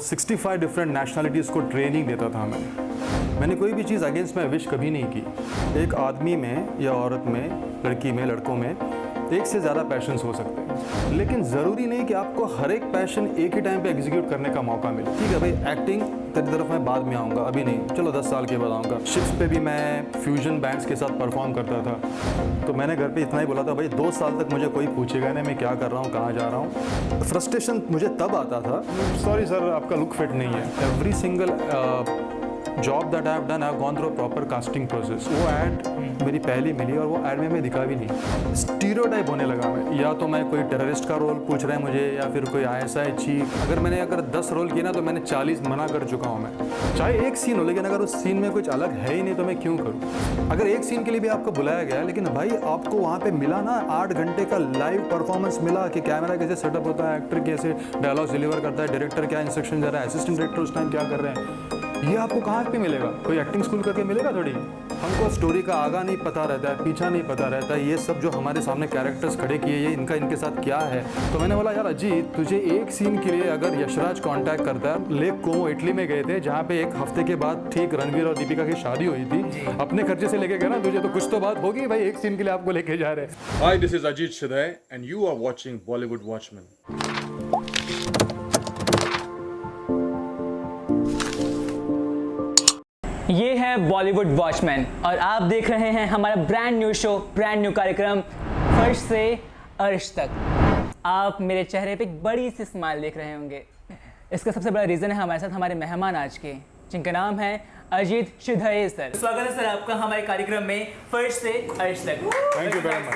65 different nationalities को training देता था मैंने कोई भी चीज़ अगेंस्ट माई विश कभी नहीं की। एक आदमी में या औरत में, लड़की में, लड़कों में एक से ज़्यादा पैशंस हो सकते हैं, लेकिन ज़रूरी नहीं कि आपको हर एक पैशन एक ही टाइम पे एग्जीक्यूट करने का मौका मिले। ठीक है भाई, एक्टिंग तेरी तरफ मैं बाद में आऊँगा, अभी नहीं, चलो 10 साल के बाद आऊँगा। शिप्स पे भी मैं फ्यूजन बैंड्स के साथ परफॉर्म करता था, तो मैंने घर पे इतना ही बोला था, भाई 2 साल तक मुझे कोई पूछेगा नहीं मैं क्या कर रहा हूँ, कहाँ जा रहा हूँ। फ्रस्ट्रेशन मुझे तब आता था, सॉरी सर आपका लुक फिट नहीं है। Every single job that I have done, I have gone through a proper casting process. वो ऐड मेरी पहली मिली और वो ऐड में मैं दिखा भी नहीं। स्टीरियोटाइप होने लगा मैं, या तो मैं कोई टेररिस्ट का रोल पूछ रहे हैं मुझे, या फिर कोई ISI चीफ। अगर 10 रोल किए ना तो मैंने 40 मना कर चुका हूँ मैं। चाहे एक सीन हो, लेकिन अगर उस सीन में कुछ अलग है ही नहीं तो मैं क्यों करूँ। अगर एक सीन के लिए भी आपको बुलाया गया, लेकिन भाई आपको वहाँ पे मिला ना 8 घंटे का लाइव परफॉर्मेंस मिला कि कैमरा कैसे सेटअप होता है, एक्टर कैसे डायलॉग्स डिलीवर करता है, डायरेक्टर क्या इंस्ट्रक्शन दे रहा है, असिस्टेंट डायरेक्टर उस टाइम क्या कर रहे हैं, ये आपको कहाँ पे मिलेगा? कोई एक्टिंग स्कूल करके मिलेगा थोड़ी। हमको स्टोरी का आगा नहीं पता रहता है, पीछा नहीं पता रहता है, ये सब जो हमारे सामने कैरेक्टर्स खड़े किए, ये इनके साथ क्या है। तो मैंने बोला यार अजीत, तुझे एक सीन के लिए अगर यशराज कांटेक्ट करता है, लेक कोमो इटली में गए थे, जहाँ पे 1 हफ्ते के बाद ठीक रणवीर और दीपिका की शादी हुई थी, अपने खर्चे से लेके गए ना, तुझे तो कुछ तो बात होगी भाई, एक सीन के लिए आपको लेके जा रहे हैं। Hi, this is Ajit Shidai and you are watching Bollywood Watchmen. ये है बॉलीवुड वॉचमैन और आप देख रहे हैं हमारा brand new show, brand new कार्यक्रम फर्श से अर्श तक। आप मेरे चेहरे पे एक बड़ी सी स्माइल देख रहे होंगे। इसका सबसे बड़ा रीज़न है हमारे साथ हमारे मेहमान आज के, जिनका नाम है अजीत शिधाए सर। स्वागत है सर आपका हमारे कार्यक्रम में फर्श से अर्श तक। Thank you very much.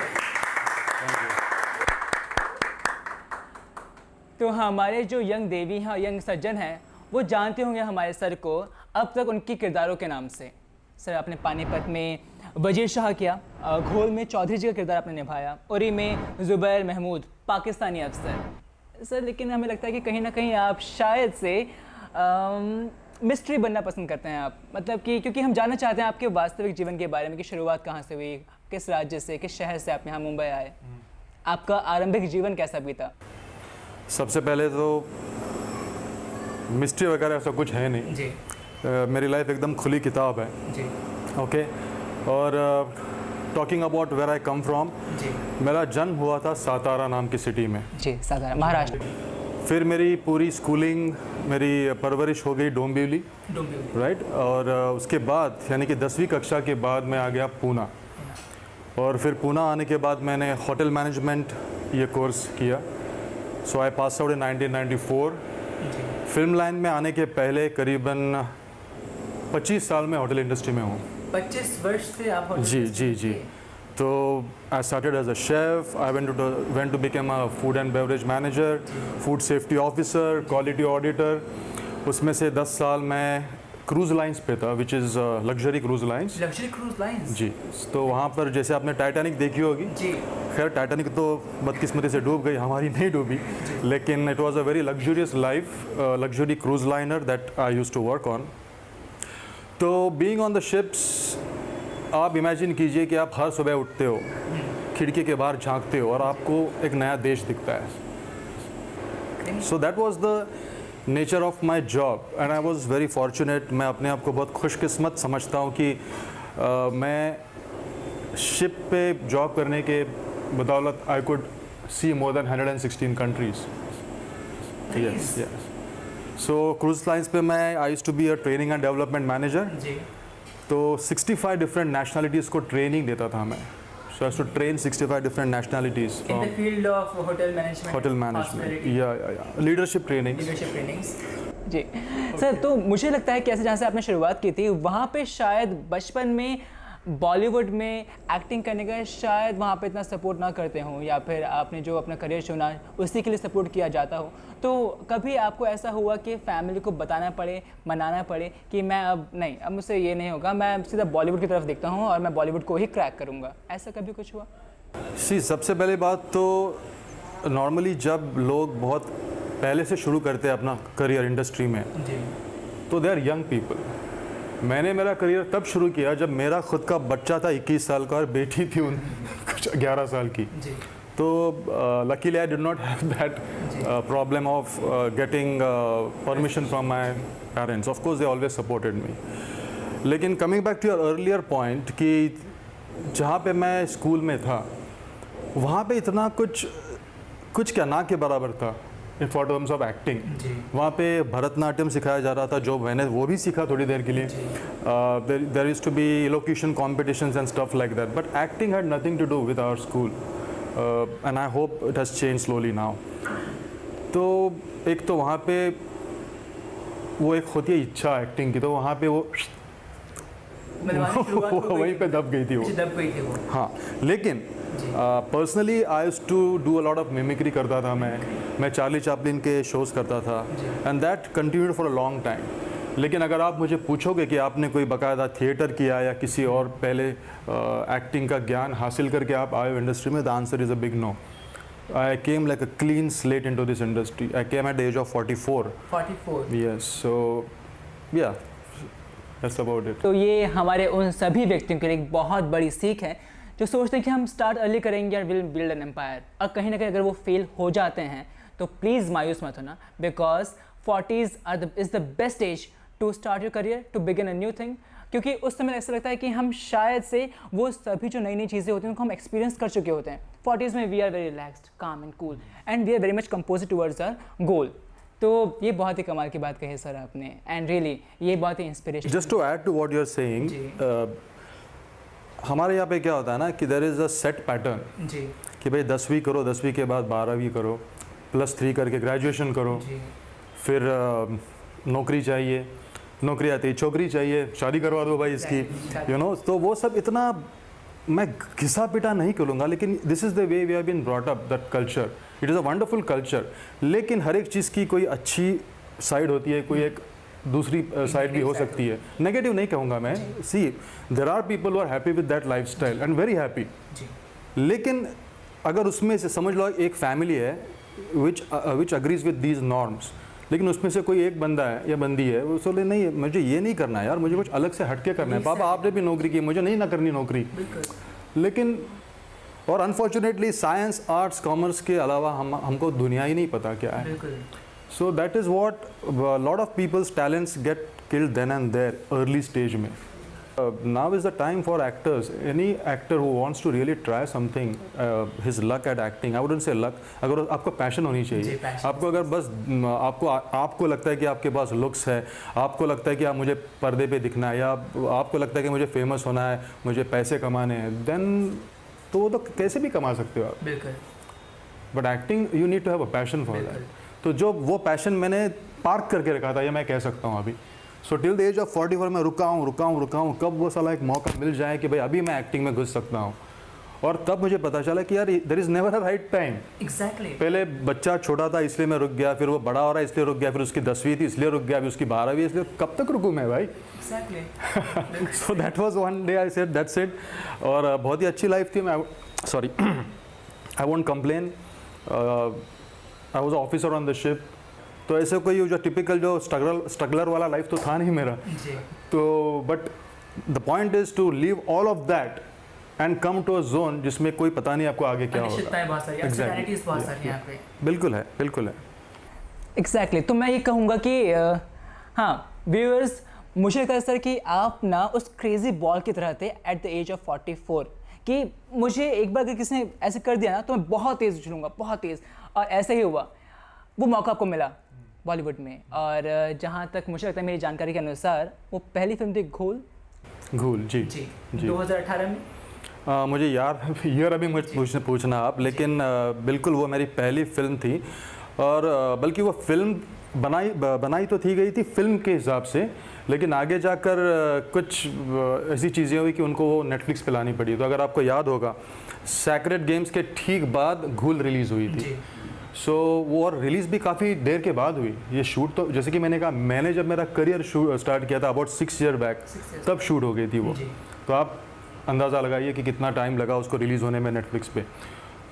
तो हमारे जो यंग देवी हैं, यंग सज्जन हैं, वो जानते होंगे हमारे सर को अब तक उनके किरदारों के नाम से। सर आपने पानीपत में वजीर शाह किया, घोल में चौधरी जी का किरदार आपने निभाया, उरी में ज़ुबैर महमूद पाकिस्तानी अफसर। सर लेकिन हमें लगता है कि कहीं ना कहीं आप शायद से मिस्ट्री बनना पसंद करते हैं आप, मतलब कि क्योंकि हम जानना चाहते हैं आपके वास्तविक जीवन के बारे में कि शुरुआत कहाँ से हुई, किस राज्य से, किस शहर से आप यहाँ मुंबई आए, आपका आरंभिक जीवन कैसा बीता। सबसे पहले तो मिस्ट्री वगैरह ऐसा कुछ है नहीं जी। मेरी लाइफ एकदम खुली किताब है जी। ओके। और talking about where I come from, जी। मेरा जन्म हुआ था सातारा नाम की सिटी में। जी, सातारा महाराष्ट्र। फिर मेरी पूरी स्कूलिंग, मेरी परवरिश हो गई डोंबिवली, राइट। और उसके बाद यानी कि 10वीं कक्षा के बाद मैं आ गया पूना, और फिर पूना आने के बाद मैंने होटल मैनेजमेंट ये कोर्स किया। So I pass out in 1994। Film line में आने के पहले करीबन 25 साल में होटल इंडस्ट्री में हूँ। 25 वर्ष से आप होटल जी। तो I started as a chef, I went to become a food and beverage manager, food safety officer, quality auditor. उसमें से 10 साल मैं क्रूज़ लाइंस पे था, which is luxury cruise lines. Luxury cruise lines. जी। तो वहाँ पर जैसे आपने टाइटैनिक देखी होगी जी। खैर टाइटैनिक तो बदकिस्मती से डूब गई, हमारी नहीं डूबी, लेकिन it was a very luxurious life, luxury cruise liner that I used to work on. तो बीइंग ऑन द शिप्स, आप इमेजिन कीजिए कि आप हर सुबह उठते हो, खिड़की के बाहर झांकते हो और आपको एक नया देश दिखता है। So that was the nature of my job and I was very fortunate. मैं अपने आप को बहुत खुशकिस्मत समझता हूँ कि मैं शिप पे जॉब करने के बदौलत I could see more than 116 countries. Yes. So cruise lines पे मैं I used to be a training and development manager. जी। तो 65 डिफरेंट नेशनलिटीज़ को ट्रेनिंग देता था मैं। So I used to train 65 different nationalities in the field of hotel management या leadership trainings. जी। सर तो मुझे लगता है कि ऐसे जहाँ से आपने शुरुआत की थी वहाँ पे शायद बचपन में बॉलीवुड में एक्टिंग करने का शायद वहाँ पे इतना सपोर्ट ना करते हों, या फिर आपने जो अपना करियर चुना उसी के लिए सपोर्ट किया जाता हो। तो कभी आपको ऐसा हुआ कि फैमिली को बताना पड़े, मनाना पड़े कि मैं अब नहीं, अब मुझसे ये नहीं होगा, मैं सीधा बॉलीवुड की तरफ देखता हूँ और मैं बॉलीवुड को ही क्रैक करूँगा, ऐसा कभी कुछ हुआ? सबसे पहले बात तो नॉर्मली जब लोग बहुत पहले से शुरू करते हैं अपना करियर इंडस्ट्री में तो दे आर यंग पीपल। मैंने मेरा करियर तब शुरू किया जब मेरा खुद का बच्चा था 21 साल का और बेटी थी कुछ 11 साल की। तो luckily I did not have that problem of getting permission from my parents. Of course they always supported me. लेकिन coming back to your earlier point कि जहाँ पे मैं स्कूल में था वहाँ पे इतना कुछ क्या ना के बराबर था in for terms of acting. वहाँ पे भरतनाट्यम सिखाया जा रहा था जो मैंने वो भी सीखा थोड़ी देर के लिए। There used to be elocution competitions and stuff like that, but acting had nothing to do with our school and I hope it has change slowly now. तो एक तो वहाँ पे वो एक होती है इच्छा एक्टिंग की, तो वहाँ पे वो वहीं पे दब गई थी वो। हाँ, लेकिन personally I used to do a lot of mimicry करता था मैं चार्ली चैपलिन के शोज़ करता था and that continued for a long time. लेकिन अगर आप मुझे पूछोगे कि आपने कोई बाकायदा थिएटर किया या किसी और पहले एक्टिंग का ज्ञान हासिल करके आप आए हो इंडस्ट्री में, the answer is a big no. I came like a clean slate into this industry. I came at the age of 44. 44. Yes, so yeah, that's about it. तो ये हमारे उन सभी व्यक्तियों के लिए एक बहुत बड़ी सीख है जो सोचते हैं कि हम स्टार्ट अर्ली करेंगे और विल बिल्ड एन एम्पायर, और कहीं ना कहीं अगर वो फेल हो जाते हैं तो प्लीज़ मायूस मत होना, because 40s is the best age to start your career, to begin a new thing. क्योंकि उस समय ऐसा लगता है कि हम शायद से वो सभी जो नई नई चीज़ें होती हैं उनको हम एक्सपीरियंस कर चुके होते हैं। 40s में we are very relaxed, calm and cool, and we are very much composed towards our goal. तो ये बहुत ही कमाल की बात कही है सर आपने, एंड रियली ये बहुत ही inspiration. Just to add to what you are saying, हमारे यहाँ पे क्या होता है ना कि there is a set pattern जी कि भाई 10वीं करो, 10वीं के बाद 12वीं करो, +3 करके ग्रेजुएशन करो, फिर नौकरी चाहिए, नौकरी आती है छोकरी चाहिए, शादी करवा दो भाई इसकी, यू नो। तो वो सब इतना मैं घिसा पिटा नहीं करूँगा, लेकिन this is the way we have been brought up, that culture, it is a wonderful culture. लेकिन हर एक चीज़ की कोई अच्छी साइड होती है, कोई एक दूसरी साइड भी हो सकती है। नेगेटिव नहीं कहूँगा मैं। See there are people who are happy with that lifestyle and very happy, लेकिन अगर उसमें से समझ लो एक फैमिली है which agrees with these norms, लेकिन उसमें से कोई एक बंदा है या बंदी है वो बोले नहीं मुझे ये नहीं करना है यार, मुझे कुछ अलग से हटके करना है, पापा आपने भी नौकरी की, मुझे नहीं ना करनी नौकरी। लेकिन और अनफॉर्चुनेटली साइंस आर्ट्स कॉमर्स के अलावा हमको दुनिया ही नहीं पता क्या है। So that is what lot of peoples talents get killed then and there early stage में। Now is the time for actors. Any actor who wants to really try something, his luck at acting, I wouldn't say luck, अगर आपको passion होनी चाहिए, आपको अगर बस आपको लगता है कि आपके पास लुक्स है, आपको लगता है कि आप मुझे पर्दे पे दिखना है, या आपको लगता है कि मुझे फेमस होना है, मुझे पैसे कमाने हैं, देन तो वो तो कैसे भी कमा सकते हो आप। बिल्कुल। But acting you need to have a passion for that. तो जो वो पैशन मैंने पार्क करके रखा था, ये मैं कह सकता हूँ अभी। So till the age of 44 मैं रुका हूँ, कब वो साला एक मौका मिल जाए कि भाई अभी मैं एक्टिंग में घुस सकता हूँ। और तब मुझे पता चला कि यार there is never a right time. Exactly. पहले बच्चा छोटा था इसलिए मैं रुक गया, फिर वो बड़ा हो रहा है इसलिए रुक गया, फिर उसकी 10वीं थी इसलिए रुक गया, फिर उसकी 12वीं, इसलिए कब तक रुकूँ मैं भाई। Exactly. So that was one day I said that's it. और बहुत ही अच्छी लाइफ थी। मैं sorry I won't complain. I was officer on the ship, तो ऐसे कोई जो टिपिकल जो स्ट्रगलर वाला लाइफ तो था नहीं मेरा। तो but the point is to leave all of that and come to a zone जिसमें कोई पता नहीं आपको आगे क्या होगा। बिल्कुल है, बिल्कुल है। एग्जैक्टली। तो मैं ये कहूँगा कि हाँ व्यूअर्स, मुझे लगता है सर कि आप ना उस क्रेजी बॉल की तरह थे एट द एज ऑफ 44 कि मुझे एक बार अगर किसी ने ऐसे कर दिया ना तो मैं बहुत तेज़ उछलूँगा, बहुत तेज़। और ऐसे ही हुआ, वो मौका आपको मिला बॉलीवुड में। और जहाँ तक मुझे लगता है मेरी जानकारी के अनुसार वो पहली फिल्म थी घूल। जी 2018 में। मुझे यार ईयर अभी मुझे पूछना आप, लेकिन बिल्कुल वो मेरी पहली फिल्म थी। और बल्कि वो फिल्म बनाई तो थी गई थी फिल्म के हिसाब से, लेकिन आगे जाकर कुछ ऐसी चीज़ें हुई कि उनको वो नेटफ्लिक्स पे लानी पड़ी। तो अगर आपको याद होगा सैक्रेड गेम्स के ठीक बाद घूल रिलीज़ हुई थी। सो वो और रिलीज़ भी काफ़ी देर के बाद हुई। ये शूट तो जैसे कि मैंने कहा, मैंने जब मेरा करियर स्टार्ट किया था अबाउट 6 ईयर बैक, तब शूट हो गई थी वो। तो आप अंदाज़ा लगाइए कि कितना टाइम लगा उसको रिलीज़ होने में नेटफ्लिक्स पे।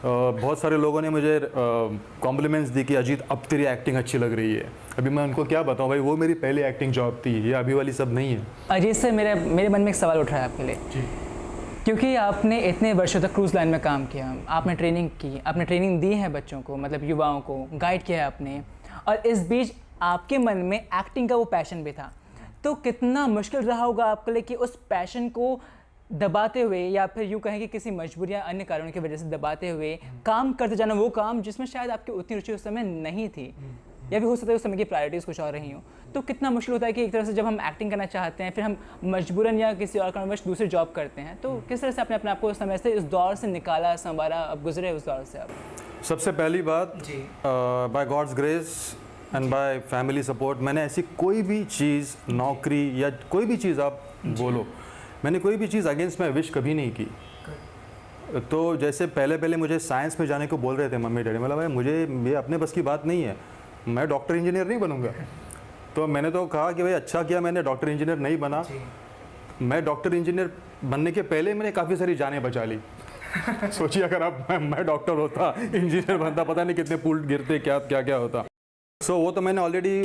बहुत सारे लोगों ने मुझे कॉम्प्लीमेंट्स दी कि अजीत अब तेरी एक्टिंग अच्छी लग रही है। अभी मैं उनको क्या बताऊँ भाई, वो मेरी पहली एक्टिंग जॉब थी, ये अभी वाली सब नहीं है। अजीत सर, मेरे मन में एक सवाल उठ रहा है आपके लिए। क्योंकि आपने इतने वर्षों तक क्रूज़ लाइन में काम किया, आपने ट्रेनिंग की, आपने ट्रेनिंग दी है बच्चों को, मतलब युवाओं को गाइड किया है आपने, और इस बीच आपके मन में एक्टिंग का वो पैशन भी था। तो कितना मुश्किल रहा होगा आपके लिए कि उस पैशन को दबाते हुए, या फिर यूँ कहें कि किसी मजबूरी या अन्य कारणों की वजह से दबाते हुए काम करते जाना, वो काम जिसमें शायद आपकी उतनी रुचि उस समय नहीं थी, या भी हो सकता है उस समय की प्रायोरिटीज़ कुछ और रही हो। तो कितना मुश्किल होता है कि एक तरह से जब हम एक्टिंग करना चाहते हैं, फिर हम मजबूरन या किसी और कारणवश दूसरी जॉब करते हैं, तो किस तरह से आपने अपने आप को उस समय से इस दौर से निकाला, संवारा, अब गुजरे उस दौर से आप? सबसे पहली बात, जी। By God's grace and by family support, मैंने ऐसी कोई भी चीज़, नौकरी या कोई भी चीज़ आप बोलो, मैंने कोई भी चीज़ अगेंस्ट मैं विश कभी नहीं की। तो जैसे पहले मुझे साइंस में जाने को बोल रहे थे मम्मी डैडी, मतलब भाई मुझे ये अपने बस की बात नहीं है, मैं डॉक्टर इंजीनियर नहीं बनूंगा। तो मैंने तो कहा कि भाई अच्छा किया मैंने डॉक्टर इंजीनियर नहीं बना। मैं डॉक्टर इंजीनियर बनने के पहले मैंने काफ़ी सारी जानें बचा ली। सोचिए अगर आप मैं डॉक्टर होता, इंजीनियर बनता, पता नहीं कितने पुल गिरते, क्या क्या क्या होता। सो वो तो मैंने ऑलरेडी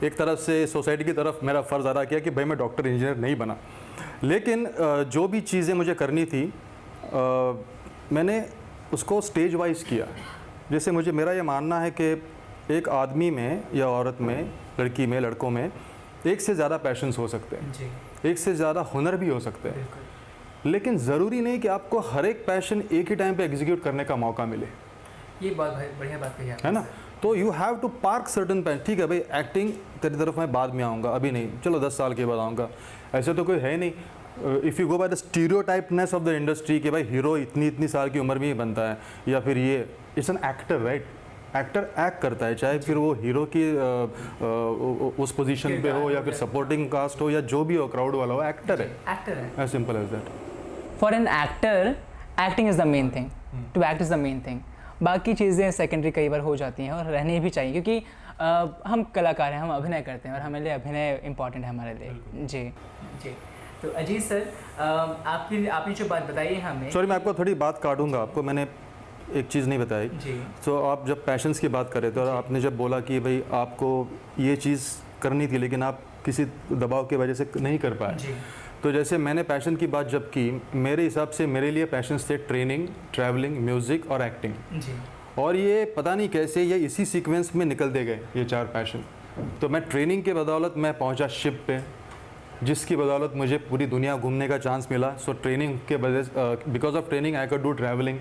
एक तरफ से सोसाइटी की तरफ मेरा फ़र्ज़ अदा किया कि भाई मैं डॉक्टर इंजीनियर नहीं बना। लेकिन जो भी चीज़ें मुझे करनी थी मैंने उसको स्टेज वाइज किया। जैसे मुझे, मेरा ये मानना है कि एक आदमी में या औरत में, लड़की में, लड़कों में एक से ज़्यादा पैशंस हो सकते हैं, एक से ज़्यादा हुनर भी हो सकते हैं, लेकिन ज़रूरी नहीं कि आपको हर एक पैशन एक ही टाइम पे एग्जीक्यूट करने का मौका मिले। ये बात बढ़िया बात कही है ना। तो you have to park certain passion. ठीक है भाई, एक्टिंग तेरी तरफ मैं बाद में आऊँगा, अभी नहीं, चलो 10 साल के बाद आऊँगा, ऐसे तो कोई है नहीं। If you go by the stereotypeness of the industry कि भाई हीरो इतनी साल की उम्र में ही बनता है, या फिर ये it's an actor, right. Actor act करता है, चाहे फिर वो हीरो की उस पोजीशन पे हो या फिर सपोर्टिंग कास्ट हो या जो भी हो, क्राउड वाला हो, एक्टर है, as simple as that. For an actor acting is the main thing, to act is the main thing. बाकी चीज़ें सेकेंडरी कई बार हो जाती हैं और रहनी भी चाहिए, क्योंकि हम कलाकार हैं, हम अभिनय करते हैं और हमारे लिए अभिनय इम्पॉर्टेंट है हमारे लिए। जी जी। तो अजीत सर, आपने जो बात बताई है हमें, सॉरी मैं आपको थोड़ी बात काटूंगा, आपको मैंने एक चीज़ नहीं बताई। तो आप जब पैशंस की बात कर रहे थे और आपने जब बोला कि भाई आपको ये चीज़ करनी थी लेकिन आप किसी दबाव की वजह से नहीं कर पाए, तो जैसे मैंने पैशन की बात जब की, मेरे हिसाब से मेरे लिए पैशंस थे ट्रेनिंग, ट्रैवलिंग, म्यूज़िक और एक्टिंग। और ये पता नहीं कैसे ये इसी सीक्वेंस में निकलते गए ये 4 पैशन। तो मैं ट्रेनिंग के बदौलत मैं पहुंचा शिप पे, जिसकी बदौलत मुझे पूरी दुनिया घूमने का चांस मिला। सो ट्रेनिंग के वजह, because of training I can do travelling.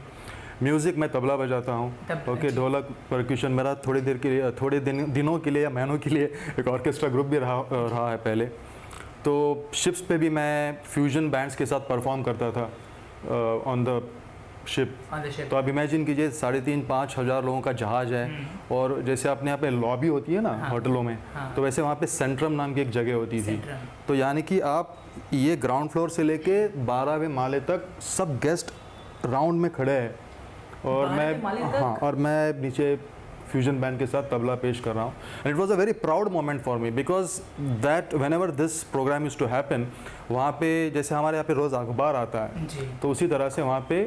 Music, मैं तबला बजाता हूँ, ओके, ढोलक, परक्यूशन। मेरा थोड़ी देर के लिए, थोड़े दिनों के लिए या महीनों के लिए एक ऑर्केस्ट्रा ग्रुप भी रहा है पहले। तो शिप्स पे भी मैं फ्यूजन बैंड्स के साथ परफॉर्म करता था ऑन द शिप। तो आप इमेजिन कीजिए 3,500-5 हज़ार लोगों का जहाज़ है, और जैसे अपने यहाँ पे लॉबी होती है ना होटलों में, तो वैसे वहाँ पे सेंट्रम नाम की एक जगह होती थी। तो यानी कि आप ये ग्राउंड फ्लोर से लेके 12वें माले तक सब गेस्ट राउंड में खड़े हैं, और मैं नीचे फ्यूजन बैंड के साथ तबला पेश कर रहा हूँ। And it was a very proud moment for me, because that whenever this programme used to happen, वहाँ पे जैसे हमारे यहाँ पे रोज़ अखबार आता है, तो उसी तरह से वहाँ पे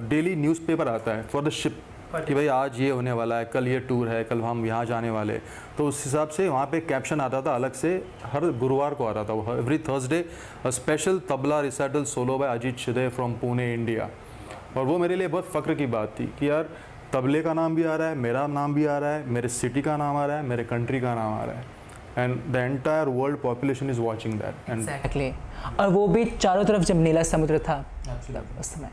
डेली न्यूज़पेपर आता है फॉर द शिप कि भाई आज ये होने वाला है, कल ये टूर है, कल हम यहाँ जाने वाले। तो उस हिसाब से वहाँ पे कैप्शन आता था अलग से, हर गुरुवार को आता था, every Thursday a special tabla recital solo by Ajit Shinde from Pune, India. और वो मेरे लिए बहुत फ़ख्र की बात थी कि यार तबले का नाम भी आ रहा है, मेरा नाम भी आ रहा है, मेरे सिटी का नाम आ रहा है, मेरे कंट्री का नाम आ रहा है, and the entire world population is watching that. Exactly. और वो भी चारों तरफ जब नीला समुद्र था उस समय,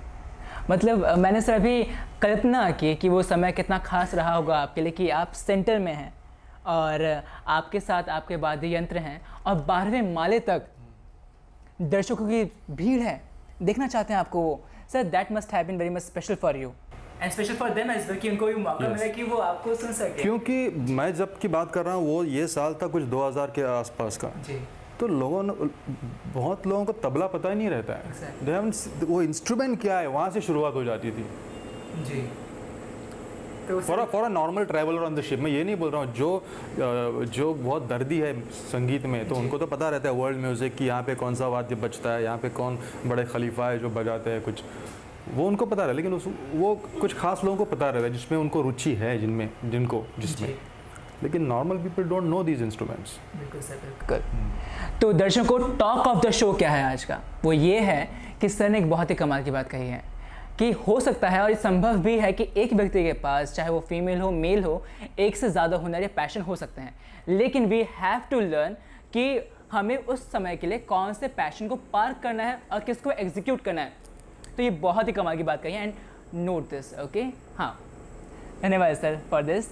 मतलब मैंने सर अभी कल्पना की कि वो समय कितना खास रहा होगा आपके लिए, कि आप सेंटर में हैं और आपके साथ आपके वाद्य यंत्र हैं और 12वें माले तक दर्शकों की भीड़ है, देखना चाहते हैं आपको वो। Sir that must have been very much special for you and special for them as well, कि उनको भी मौका मिला कि वो आपको सुन सके। क्योंकि मैं जब की बात कर रहा हूँ वो ये साल था कुछ 2000 के आसपास का जी। तो बहुत लोगों को तबला पता ही नहीं रहता है, वो इंस्ट्रूमेंट क्या है, वहाँ से शुरुआत हो जाती थी जी। For a normal traveller on the ship. मैं ये नहीं बोल रहा हूँ जो बहुत दर्दी है संगीत में, तो उनको तो पता रहता है वर्ल्ड म्यूज़िक की, यहाँ पे कौन सा वाद्य बजता है, यहाँ पे कौन बड़े खलीफा है जो बजाते हैं कुछ, वो उनको पता रहे। लेकिन वो कुछ खास लोगों को पता रहता है जिसमें उनको रुचि है, जिसमें लेकिन normal people don't know these instruments. बिल्कुल सर, बिल्कुल। तो दर्शकों, टॉक ऑफ द शो क्या है आज का? वो ये है कि सर ने एक बहुत ही कमाल की बात कही है कि हो सकता है और ये संभव भी है कि एक व्यक्ति के पास, चाहे वो फीमेल हो मेल हो, एक से ज़्यादा हुनर या पैशन हो सकते हैं, लेकिन वी हैव टू लर्न कि हमें उस समय के लिए कौन से पैशन को पार करना है और किसको एग्जीक्यूट करना है। तो ये बहुत ही कमाल की बात कही है, एंड नोट दिस, ओके? हाँ, धन्यवाद sir for this.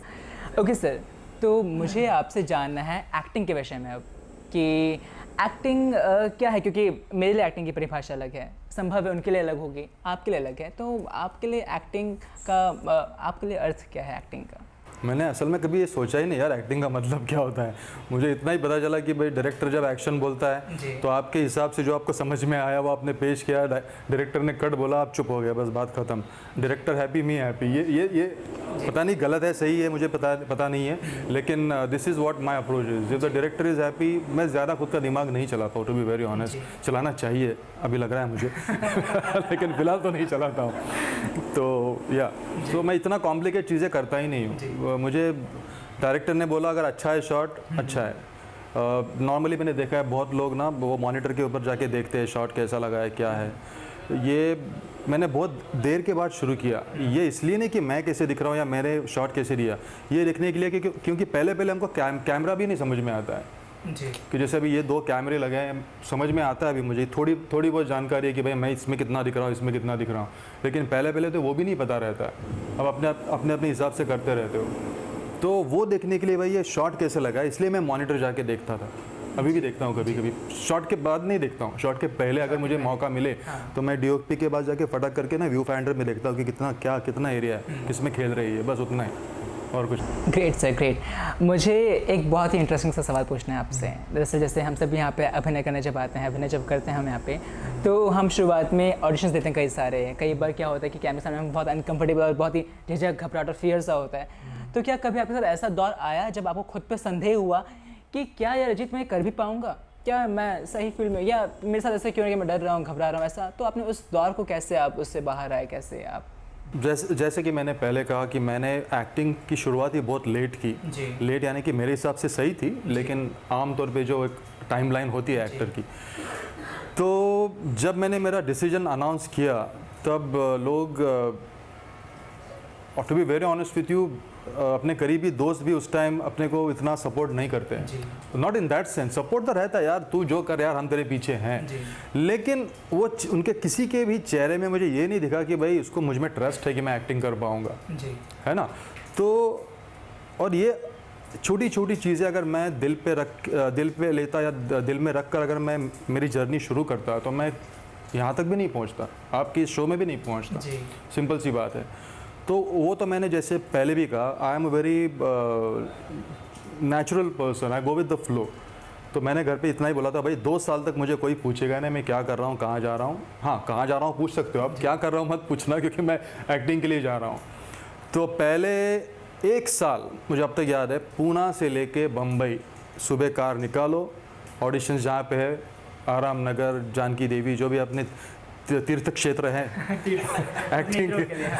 Okay sir, तो मुझे आपसे जानना है एक्टिंग के विषय में अब कि एक्टिंग क्या है, क्योंकि मेरे लिए एक्टिंग की परिभाषा अलग है, संभव है उनके लिए अलग होगी, आपके लिए अलग है। तो आपके लिए एक्टिंग का आपके लिए अर्थ क्या है एक्टिंग का? मैंने असल में कभी ये सोचा ही नहीं यार एक्टिंग का मतलब क्या होता है। मुझे इतना ही पता चला कि भाई डायरेक्टर जब एक्शन बोलता है तो आपके हिसाब से जो आपको समझ में आया वो आपने पेश किया, डायरेक्टर ने कट बोला, आप चुप हो गया, बस बात खत्म। Director happy, me happy. ये पता नहीं गलत है सही है, मुझे पता नहीं है, लेकिन this is what my approach is. If the director is happy, मैं ज़्यादा खुद का दिमाग नहीं चलाता हूँ, टू बी वेरी ऑनेस्ट। चलाना चाहिए, अभी लग रहा है मुझे लेकिन फिलहाल तो नहीं चलाता हूँ। तो तो मैं इतना कॉम्प्लिकेट चीज़ें करता ही नहीं हूँ। मुझे डायरेक्टर ने बोला अगर अच्छा है शॉट, अच्छा है। नॉर्मली मैंने देखा है बहुत लोग ना वो मॉनिटर के ऊपर जाके देखते हैं शॉट कैसा लगा है, क्या है। ये मैंने बहुत देर के बाद शुरू किया। ये इसलिए नहीं कि मैं कैसे दिख रहा हूँ या मैंने शॉट कैसे लिया, ये देखने के लिए कि क्योंकि पहले हमको कैमरा भी नहीं समझ में आता है जी। कि जैसे अभी ये 2 कैमरे लगे हैं, समझ में आता है अभी मुझे थोड़ी बहुत जानकारी है कि भाई मैं इसमें कितना दिख रहा हूँ, इसमें कितना दिख रहा हूँ, लेकिन पहले तो वो भी नहीं पता रहता है। अब अपने हिसाब से करते रहते हो। तो वो देखने के लिए भाई ये शॉट कैसे लगा, इसलिए मैं मॉनिटर जाके देखता था। अभी भी देखता हूँ कभी शॉट के बाद नहीं देखता हूँ, शॉट के पहले अगर मुझे मौका मिले तो मैं डीओपी के बाद जाके फटक करके ना व्यू फाइंडर में देखता हूँ कि कितना एरिया है, किसमें खेल रही है, बस उतना ही, और कुछ। Great sir, great. मुझे एक बहुत ही इंटरेस्टिंग सा सवाल पूछना है आपसे। दरअसल जैसे हम सब यहाँ पे अभिनय करने जब आते हैं, अभिनय जब करते हैं हम यहाँ पे, तो हम शुरुआत में ऑडिशंस देते हैं कई बार क्या होता है कि कैमरे सामने हम बहुत अनकंफर्टेबल और बहुत ही झिझक, घबराहट और फियर सा होता है। तो क्या कभी आपके साथ ऐसा दौर आया जब आपको खुद पे संदेह हुआ कि क्या यार अजीत मैं कर भी पाऊँगा, क्या मैं सही फील्ड में, या मेरे साथ ऐसा क्यों है कि मैं डर रहा हूँ, घबरा रहा हूँ, ऐसा? तो आपने उस दौर को कैसे आप उससे बाहर आए, कैसे आप? जैसे कि मैंने पहले कहा कि मैंने एक्टिंग की शुरुआत ही बहुत लेट की। लेट यानी कि मेरे हिसाब से सही थी, लेकिन आमतौर पे जो एक टाइमलाइन होती है एक्टर की, तो जब मैंने मेरा डिसीजन अनाउंस किया तब लोग, to be very honest with you, अपने करीबी दोस्त भी उस टाइम अपने को इतना सपोर्ट नहीं करते हैं। Not in that sense, support तो रहता है यार, तू जो कर यार हम तेरे पीछे हैं, लेकिन वो उनके किसी के भी चेहरे में मुझे ये नहीं दिखा कि भाई उसको मुझ में ट्रस्ट है कि मैं एक्टिंग कर पाऊँगा, है ना। तो और ये छोटी छोटी चीज़ें अगर मैं दिल पे लेता या दिल में रख कर अगर मैं मेरी जर्नी शुरू करता तो मैं यहाँ तक भी नहीं पहुँचता, आपके शो में भी नहीं पहुँचता। सिंपल सी बात है। तो वो तो मैंने जैसे पहले भी कहा, आई am a very natural person, I go with the flow. तो मैंने घर पे इतना ही बोला था, भाई 2 साल तक मुझे कोई पूछेगा नहीं मैं क्या कर रहा हूँ, कहाँ जा रहा हूँ। हाँ, कहाँ जा रहा हूँ पूछ सकते हो आप, क्या कर रहा हूँ मत पूछना, क्योंकि मैं एक्टिंग के लिए जा रहा हूँ। तो पहले 1 साल मुझे अब तक याद है, पूना से लेके बम्बई सुबह कार निकालो, ऑडिशंस जहाँ पे है, आराम नगर, जानकी देवी, जो भी अपने तीर्थ क्षेत्र है एक्टिंग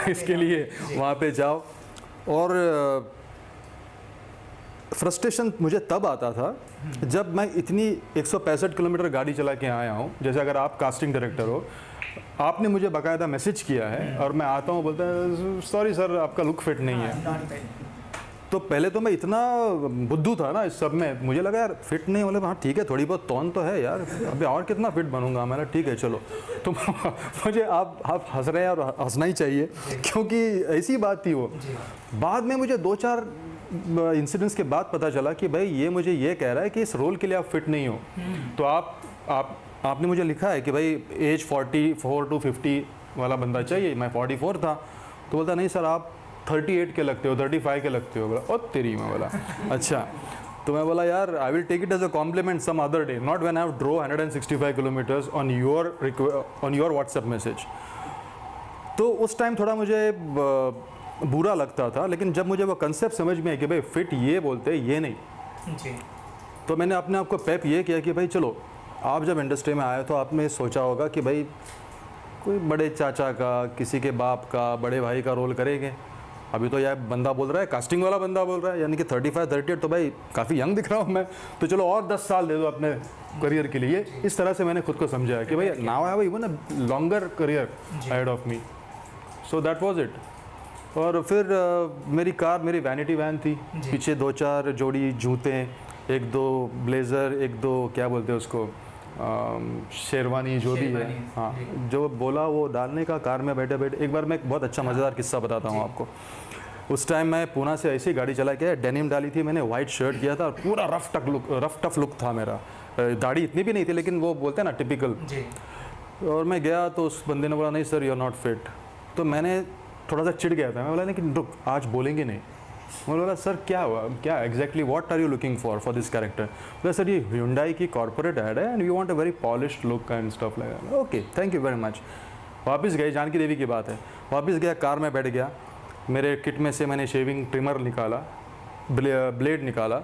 इसके लिए, वहाँ पे जाओ। और फ्रस्ट्रेशन मुझे तब आता था जब मैं इतनी 165 किलोमीटर गाड़ी चला के आया हूँ। जैसे अगर आप कास्टिंग डायरेक्टर हो, आपने मुझे बाकायदा मैसेज किया है और मैं आता हूँ, बोलता है सॉरी सर आपका लुक फिट नहीं है। तो पहले तो मैं इतना बुद्धू था ना इस सब में, मुझे लगा यार फिट नहीं, बोले हाँ ठीक है थोड़ी बहुत तौन तो है यार, अभी और कितना फिट बनूंगा। मैंने ठीक है चलो। तो मुझे आप हंस रहे हैं और हंसना ही चाहिए, क्योंकि ऐसी बात थी वो। बाद में मुझे 2-4 इंसिडेंट्स के बाद पता चला कि भाई ये मुझे ये कह रहा है कि इस रोल के लिए आप फिट नहीं हो। तो आपने मुझे लिखा है कि भाई एज 44 to 50 वाला बंदा चाहिए, मैं 44 था। तो बोलता नहीं सर आप 38 के लगते हो, 35 के लगते हो। बोला ओ तेरी मैं बोला अच्छा। तो मैं बोला यार I will take it as a compliment some other day, not when I have drove 165 kilometres on your WhatsApp message. तो उस टाइम थोड़ा मुझे बुरा लगता था, लेकिन जब मुझे वो कंसेप्ट समझ में आया कि भाई फिट ये बोलते हैं ये नहीं जी, तो मैंने अपने आप को पेप ये किया कि भाई चलो, आप जब इंडस्ट्री में आए तो आपने सोचा होगा कि भाई कोई बड़े चाचा का, किसी के बाप का, बड़े भाई का रोल करेंगे, अभी तो यार बंदा बोल रहा है, कास्टिंग वाला बंदा बोल रहा है, यानी कि 35-38 तो भाई काफ़ी यंग दिख रहा हूँ मैं, तो चलो और 10 साल दे दो अपने करियर के लिए। इस तरह से मैंने खुद को समझा कि भाई now I have even a longer career ahead of me, so that was it. और फिर मेरी कार मेरी वैनिटी वैन थी, पीछे 2-4 जोड़ी जूते, 1-2 ब्लेज़र, 1-2 क्या बोलते हैं उसको, शेरवानी जो भी है, हाँ जो बोला वो डालने का कार में बैठे बैठे। एक बार मैं एक बहुत अच्छा मज़ेदार किस्सा बताता हूँ आपको। उस टाइम मैं पूना से ऐसी गाड़ी चला के डेनिम डाली थी मैंने, वाइट शर्ट किया था और पूरा रफ टफ लुक था मेरा, दाढ़ी इतनी भी नहीं थी लेकिन वो बोलते हैं ना टिपिकल। और मैं गया तो उस बंदे ने बोला नहीं sir you are not fit. तो मैंने थोड़ा सा चिढ़ गया था, मैं बोला लेकिन रुक आज बोलेंगे नहीं। मैं बोला सर क्या हुआ, क्या exactly what are you looking for this character. बोला सर ये Hyundai की कॉर्पोरेट ऐड है and you want a very polished look and stuff like that. Okay thank you very much. वापस गए, जानकी देवी की बात है, वापस गया, कार में बैठ गया, मेरे किट में से मैंने शेविंग ट्रिमर निकाला, ब्लेड निकाला,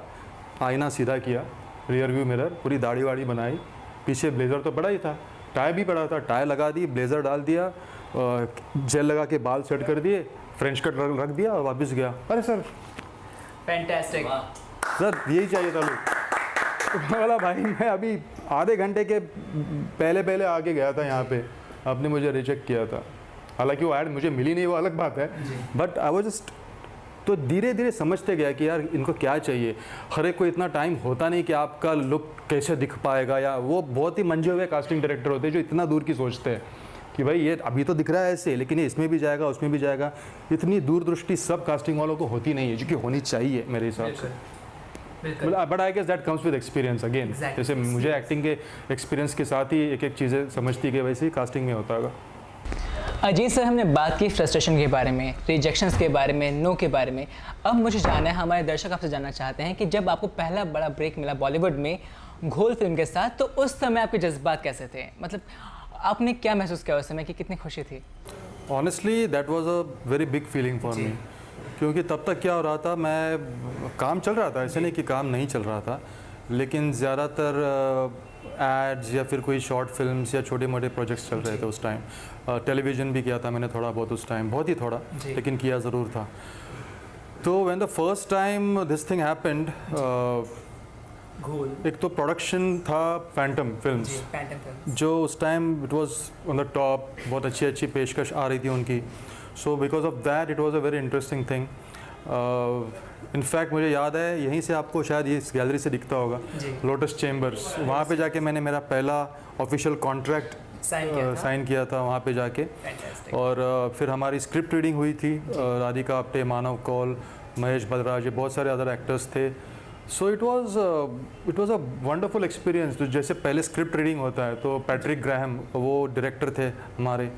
आईना सीधा किया, रियर व्यू मिरर, पूरी दाढ़ी वाड़ी बनाई, पीछे ब्लेज़र तो पड़ा ही था, टाई भी पड़ा था, टाई लगा दी, ब्लेज़र डाल दिया, जेल लगा के बाल सेट कर दिए, फ्रेंच कट रख दिया और वापस गया। अरे सर फैंटास्टिक सर यही चाहिए था लोग। बोला भाई मैं अभी आधे घंटे के पहले आके गया था यहाँ पे, आपने मुझे रिजेक्ट किया था। हालांकि वो ऐड मुझे मिली नहीं वो अलग बात है, बट आई वाज जस्ट, तो धीरे धीरे समझते गया कि यार इनको क्या चाहिए। हर एक को इतना टाइम होता नहीं कि आपका लुक कैसे दिख पाएगा, या वो बहुत ही मंझे हुए कास्टिंग डायरेक्टर होते हैं जो इतना दूर की सोचते हैं कि भाई ये अभी तो दिख रहा है ऐसे लेकिन ये इसमें भी जाएगा उसमें भी जाएगा। इतनी दूरदृष्टि सब कास्टिंग वालों को होती नहीं है, जो कि होनी चाहिए मेरे हिसाब से। But I guess that comes with experience again. जैसे मुझे एक्टिंग के एक्सपीरियंस के साथ ही एक एक चीज़ें समझती गई, वैसे ही कास्टिंग में होता होगा। अजीत सर, हमने बात की फ्रस्ट्रेशन के बारे में, रिजेक्शंस के बारे में, नो के बारे में। अब मुझे जानना है, हमारे दर्शक आपसे जानना चाहते हैं कि जब आपको पहला बड़ा ब्रेक मिला बॉलीवुड में घोल फिल्म के साथ, तो उस समय आपके जज्बात कैसे थे? मतलब आपने क्या महसूस किया उस समय कि कितनी खुशी थी? Honestly that was a very big feeling for me, क्योंकि तब तक क्या हो रहा था, मैं काम चल रहा था, ऐसे नहीं कि काम नहीं चल रहा था, लेकिन ज़्यादातर एड्स या फिर कोई शॉर्ट फिल्म्स या छोटे मोटे प्रोजेक्ट्स चल रहे थे उस टाइम। टेलीविज़न भी किया था मैंने थोड़ा बहुत उस टाइम, बहुत ही थोड़ा लेकिन किया ज़रूर था। तो when the first time this thing happened, एक तो प्रोडक्शन था फैंटम फिल्म्स, जो उस time it was on the top, बहुत अच्छी अच्छी पेशकश आ रही थी उनकी। So because of that it was a very interesting thing. In fact मुझे याद है, यहीं से आपको शायद ये इस गैलरी से दिखता होगा, लोटस चेम्बर्स, वहाँ पे जाके मैंने मेरा पहला ऑफिशियल कॉन्ट्रैक्ट साइन किया था वहाँ पे जाके। और फिर हमारी स्क्रिप्ट रीडिंग हुई थी, राधिका आप्टे, मानव कौल, महेश बलराज, बहुत सारे अदर एक्टर्स थे। So it was a wonderful experience. तो जैसे पहले स्क्रिप्ट रीडिंग होता है तो पैट्रिक ग्राहम वो डायरेक्टर थे हमारे,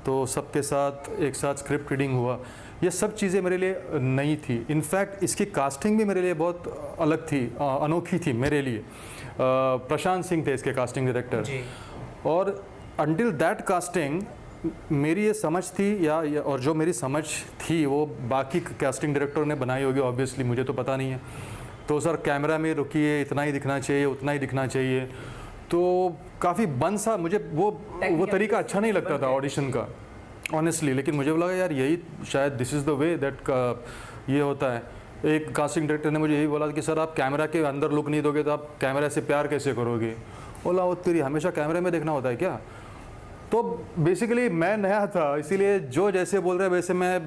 तो सबके साथ एक साथ स्क्रिप्ट रीडिंग हुआ। ये सब चीज़ें मेरे लिए नई थी। इनफैक्ट इसकी कास्टिंग भी मेरे लिए बहुत अलग थी, अनोखी थी मेरे लिए। प्रशांत सिंह थे इसके कास्टिंग डायरेक्टर, और अंटिल दैट कास्टिंग मेरी ये समझ थी और जो मेरी समझ थी वो बाकी कास्टिंग डायरेक्टर ने बनाई होगी, ऑब्वियसली मुझे तो पता नहीं है। तो सर कैमरा में रुकिए, इतना ही दिखना चाहिए, उतना ही दिखना चाहिए, तो काफ़ी बंद सा, मुझे वो तरीका अच्छा नहीं लगता था ऑडिशन का ऑनेस्टली। लेकिन मुझे लगा यार यही शायद this is the way that ये होता है। एक कास्टिंग डायरेक्टर ने मुझे यही बोला कि सर आप कैमरा के अंदर लुक नहीं दोगे तो आप कैमरा से प्यार कैसे करोगे। बोला वो तेरी हमेशा कैमरे में देखना होता है क्या। तो बेसिकली मैं नया था, इसीलिए जो जैसे बोल रहे वैसे मैं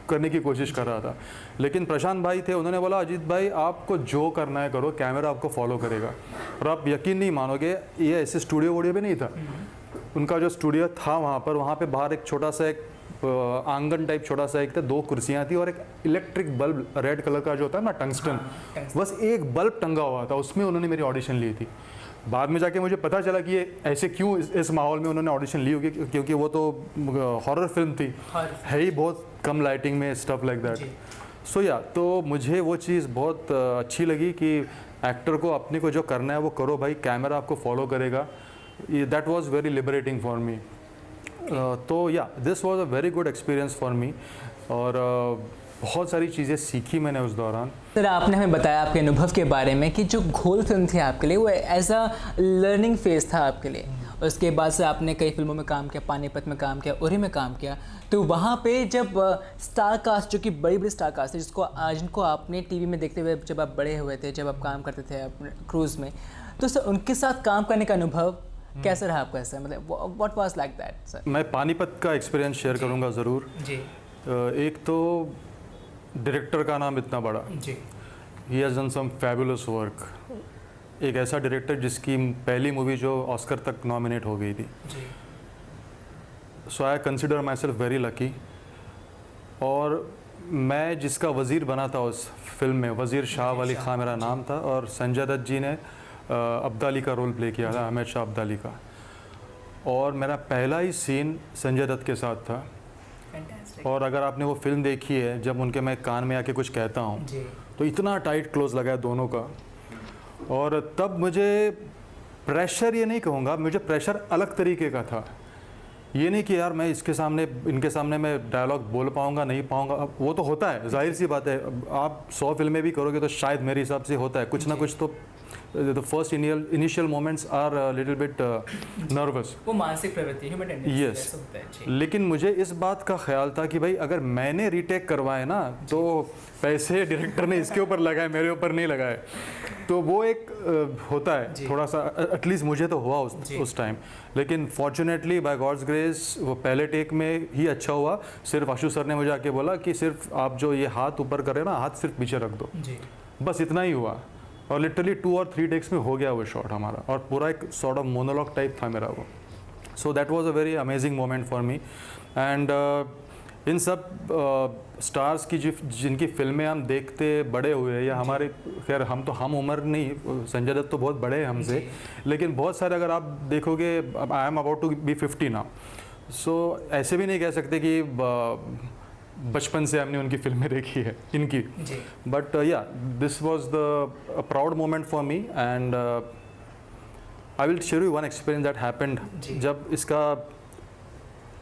करने की कोशिश कर रहा था। लेकिन प्रशांत भाई थे, उन्होंने बोला अजीत भाई आपको जो करना है करो, कैमरा आपको फॉलो करेगा। और आप यकीन नहीं मानोगे, ये ऐसे स्टूडियो वूडियो भी नहीं था। उनका जो स्टूडियो था वहाँ पे बाहर एक छोटा सा एक आंगन टाइप छोटा सा एक था, 2 कुर्सियाँ थी और एक इलेक्ट्रिक बल्ब रेड कलर का जो होता है ना टंगस्टन, बस एक बल्ब टंगा हुआ था, उसमें उन्होंने मेरी ऑडिशन ली थी। बाद में जाके मुझे पता चला कि ये ऐसे क्यों इस माहौल में उन्होंने ऑडिशन ली होगी, क्योंकि वो तो हॉरर फिल्म थी, है ही बहुत कम लाइटिंग में, स्टफ लाइक दैट। सो या तो मुझे वो चीज़ बहुत अच्छी लगी कि एक्टर को अपने को जो करना है वो करो भाई, कैमरा आपको फॉलो करेगा। That was very liberating for me. तो या this was a very good experience for me, और बहुत सारी चीज़ें सीखी मैंने उस दौरान। सर आपने हमें बताया आपके अनुभव के बारे में कि जो घोल फिल्म थी आपके लिए वो एज अ लर्निंग फेज था आपके लिए, उसके बाद से आपने कई फिल्मों में काम किया, पानीपत में काम किया, उरी में काम किया। तो वहाँ पे जब स्टार कास्ट, जो कि बड़ी बड़ी स्टार कास्ट है, जिनको आपने टीवी में देखते हुए जब आप बड़े हुए थे, जब आप काम करते थे अपने क्रूज़ में, तो सर उनके साथ काम करने का अनुभव कैसा रहा आपका? सर मतलब what was like that sir? मैं पानीपत का एक्सपीरियंस शेयर करूंगा ज़रूर। जी एक तो डायरेक्टर का नाम इतना बड़ा, जी he has done some fabulous work. एक ऐसा डायरेक्टर जिसकी पहली मूवी जो ऑस्कर तक नॉमिनेट हो गई थी। जी so I consider myself very lucky. और मैं जिसका वज़ीर बना था उस फिल्म में, वज़ीर शाह वली खां मेरा नाम था, और संजय दत्त जी ने अब्दाली का रोल प्ले किया था, अहमद शाह अब्दाली का। और मेरा पहला ही सीन संजय दत्त के साथ था। और अगर आपने वो फिल्म देखी है, जब उनके मैं कान में आके कुछ कहता हूँ तो इतना टाइट क्लोज लगा है दोनों का। और तब मुझे प्रेशर, ये नहीं कहूँगा, मुझे प्रेशर अलग तरीके का था। ये नहीं कि यार मैं इनके सामने मैं डायलॉग बोल पाऊँगा नहीं पाऊँगा, अब वो तो होता है, जाहिर सी बात है। आप 100 फिल्में भी करोगे तो शायद मेरे हिसाब से होता है कुछ ना कुछ। तो the first initial moments are little bit nervous, वो मानसिक प्रवृत्ति, ह्यूमन टेंडेंसी Yes. ऐसा होता है। जी लेकिन मुझे इस बात का ख्याल था कि भाई अगर मैंने रीटेक करवाए ना, तो पैसे डायरेक्टर ने इसके ऊपर लगाए, मेरे ऊपर नहीं लगाए। तो वो एक होता है थोड़ा सा, एटलीस्ट मुझे तो हुआ उस टाइम। लेकिन फॉर्चुनेटली बाय गॉड्स ग्रेस वो पहले टेक में ही अच्छा हुआ। सिर्फ आशु सर ने मुझे आके बोला कि सिर्फ आप जो ये हाथ ऊपर कर रहे हो ना, हाथ सिर्फ पीछे रख दो, जी बस इतना ही हुआ। और लिटरली 2 और 3 टेक्स में हो गया वो शॉट हमारा, और पूरा एक सॉर्ट ऑफ मोनोलॉग टाइप था मेरा वो। So that was a very amazing moment for me. And in सब स्टार्स की जिनकी फिल्में हम देखते बड़े हुए, या हमारे, खैर हम उम्र नहीं, संजय दत्त तो बहुत बड़े हैं हमसे, लेकिन बहुत सारे अगर आप देखोगे, I am about to be 50 now. So ऐसे भी नहीं कह सकते कि बचपन से हमने उनकी फिल्में देखी है इनकी। बट या this was the proud moment for me. And I will share you one experience that happened. जब इसका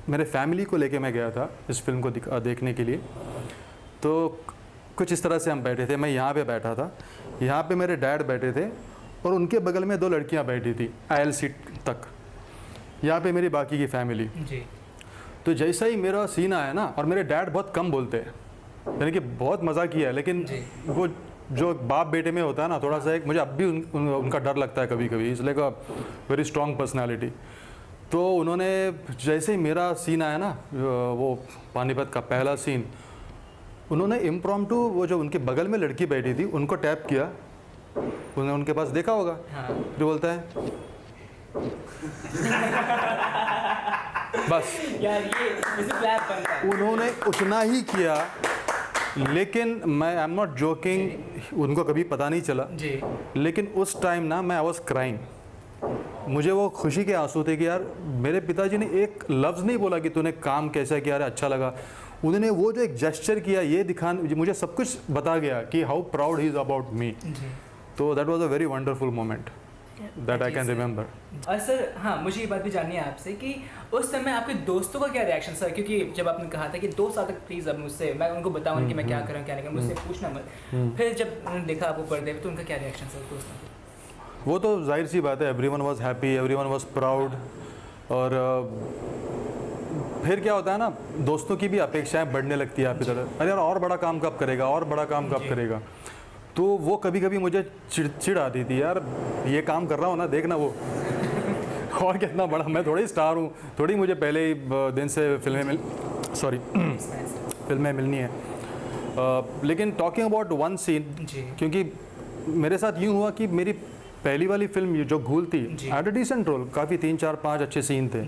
मेरे फैमिली को लेके मैं गया था इस फिल्म को देखने के लिए, तो कुछ इस तरह से हम बैठे थे। मैं यहाँ पे बैठा था, यहाँ पे मेरे डैड बैठे थे, और उनके बगल में 2 लड़कियाँ बैठी थी आयल सीट तक, यहाँ पे मेरी बाकी की फैमिली। तो जैसा ही मेरा सीन आया ना, और मेरे डैड बहुत कम बोलते हैं, यानी कि बहुत मज़ा किया है, लेकिन वो जो बाप बेटे में होता है ना, थोड़ा सा एक, मुझे अब भी उनका डर लगता है कभी कभी, इसलिए का वेरी स्ट्रॉन्ग पर्सनैलिटी। तो उन्होंने जैसे ही मेरा सीन आया ना, वो पानीपत का पहला सीन, उन्होंने इम्प्रॉम्प्टू वो जो उनके बगल में लड़की बैठी थी उनको टैप किया। उन्होंने उनके पास देखा होगा, जो बोलता है बस यार ये क्लैप बनता है। उन्होंने उतना ही किया। लेकिन मैं आई एम नॉट जोकिंग, उनको कभी पता नहीं चला। लेकिन उस टाइम ना मैं आई वॉज क्राइंग। मुझे वो खुशी के आंसू थे कि यार मेरे पिताजी ने एक लफ्ज़ नहीं बोला कि तूने काम कैसा किया, अरे अच्छा लगा। उन्होंने वो जो एक जेस्चर किया, ये मुझे सब कुछ बता गया कि how proud he is about me. तो that was a very wonderful moment that I can remember. और सर हाँ, मुझे ये बात भी जाननी है आपसे कि उस समय आपके दोस्तों का क्या रिएक्शन सर? क्योंकि जब आपने कहा था कि 2 साल तक प्लीज़ अब मुझसे, मैं उनको बताऊँ कि मैं क्या कर रहा हूँ क्या नहीं कर रहा हूँ, मुझसे पूछना मत। फिर जब उन्होंने देखा आपको पर्दे पे, तो उनका क्या रिएक्शन सर दोस्तों का? वो तो जाहिर सी बात है, everyone was happy, everyone was proud. और फिर क्या होता है ना, दोस्तों की भी अपेक्षाएं बढ़ने लगती है आपकी तरफ। अरे यार और बड़ा काम कब करेगा, और बड़ा काम कब करेगा। तो वो कभी कभी मुझे चिड़ आती थी, यार ये काम कर रहा हूँ ना, देखना वो और कितना बड़ा, मैं थोड़ी स्टार हूँ, थोड़ी मुझे पहले ही दिन से फिल्में मिलनी है। लेकिन टॉकिंग अबाउट वन सीन, क्योंकि मेरे साथ यूँ हुआ कि मेरी पहली वाली फिल्म जो घूल थी, एट अ डिसेंट रोल, काफ़ी 3 4 5 अच्छे सीन थे।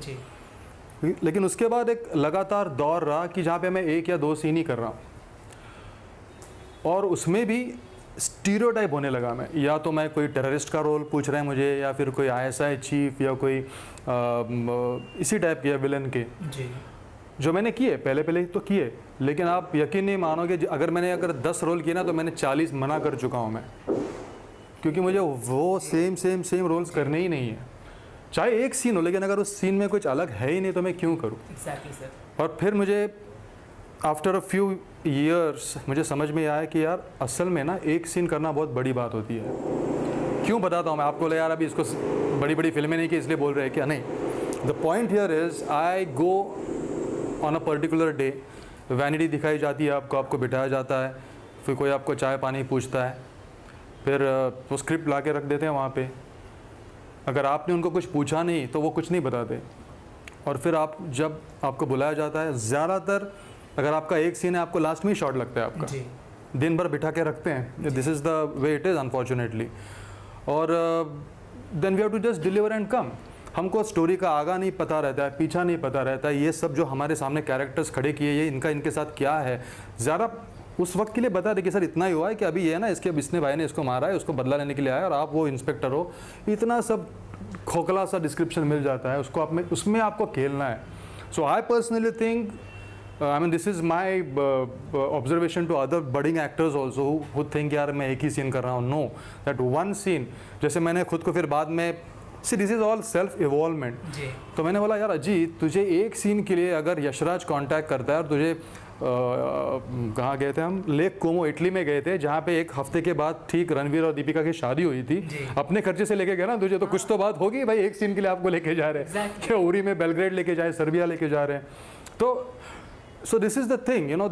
लेकिन उसके बाद एक लगातार दौर रहा कि जहाँ पे मैं 1 या 2 सीन ही कर रहा हूँ, और उसमें भी स्टीरियोटाइप होने लगा मैं। या तो मैं कोई टेररिस्ट का रोल पूछ रहे हैं मुझे, या फिर कोई ISI चीफ, या कोई इसी टाइप के विलन के, जो मैंने किए पहले तो किए। लेकिन आप यकीन नहीं मानोगे, अगर 10 रोल किए ना, तो मैंने 40 मना कर चुका हूँ मैं, क्योंकि मुझे वो सेम रोल्स करने ही नहीं है। चाहे एक सीन हो, लेकिन अगर उस सीन में कुछ अलग है ही नहीं तो मैं क्यों करूँ। Exactly, sir. और फिर मुझे आफ्टर अ फ्यू ईयर्स मुझे समझ में आया कि यार असल में ना एक सीन करना बहुत बड़ी बात होती है, क्यों बताता हूँ मैं आपको, यार अभी इसको बड़ी बड़ी फिल्में नहीं की इसलिए बोल रहे हैं क्या, नहीं। The point here is I go on a particular day, vanity दिखाई जाती है आपको, आपको बिठाया जाता है, फिर कोई आपको चाय पानी पूछता है, फिर वो स्क्रिप्ट ला के रख देते हैं वहाँ पे। अगर आपने उनको कुछ पूछा नहीं तो वो कुछ नहीं बताते। और फिर आप जब आपको बुलाया जाता है, ज़्यादातर अगर आपका एक सीन है आपको लास्ट में ही शॉट लगता है आपका, दिन भर बिठा के रखते हैं। This is the way it is unfortunately. और then we have to just deliver and come. हमको स्टोरी का आगा नहीं पता रहता है, पीछा नहीं पता रहता है, ये सब जो हमारे सामने कैरेक्टर्स खड़े किए ये इनके साथ क्या है, ज़रा उस वक्त के लिए बता दे कि सर इतना ही हुआ है कि अभी ये है ना, इसने भाई ने इसको मारा है, उसको बदला लेने के लिए आया और आप वो इंस्पेक्टर हो, इतना सब खोखला सा डिस्क्रिप्शन मिल जाता है, उसको आप उसमें आपको खेलना है। So I personally think, I mean, this is my observation to other budding actors also who think यार मैं एक ही सीन कर रहा हूँ। No, that one scene, जैसे मैंने खुद को फिर बाद में, see this is all self evolvement। तो मैंने बोला यार अजीत, तुझे एक सीन के लिए अगर यशराज कांटेक्ट करता है और तुझे कहाँ गए थे हम, लेक कोमो इटली में गए थे, जहाँ पे एक हफ्ते के बाद ठीक रणवीर और दीपिका की शादी हुई थी, अपने खर्चे से लेके गए ना तुझे, तो कुछ तो बात होगी भाई, एक सीन के लिए आपको लेके जा रहे हैं, क्या उरी में बेलग्रेड लेके जाए, सर्बिया लेके जा रहे हैं। तो so this is the thing, you know,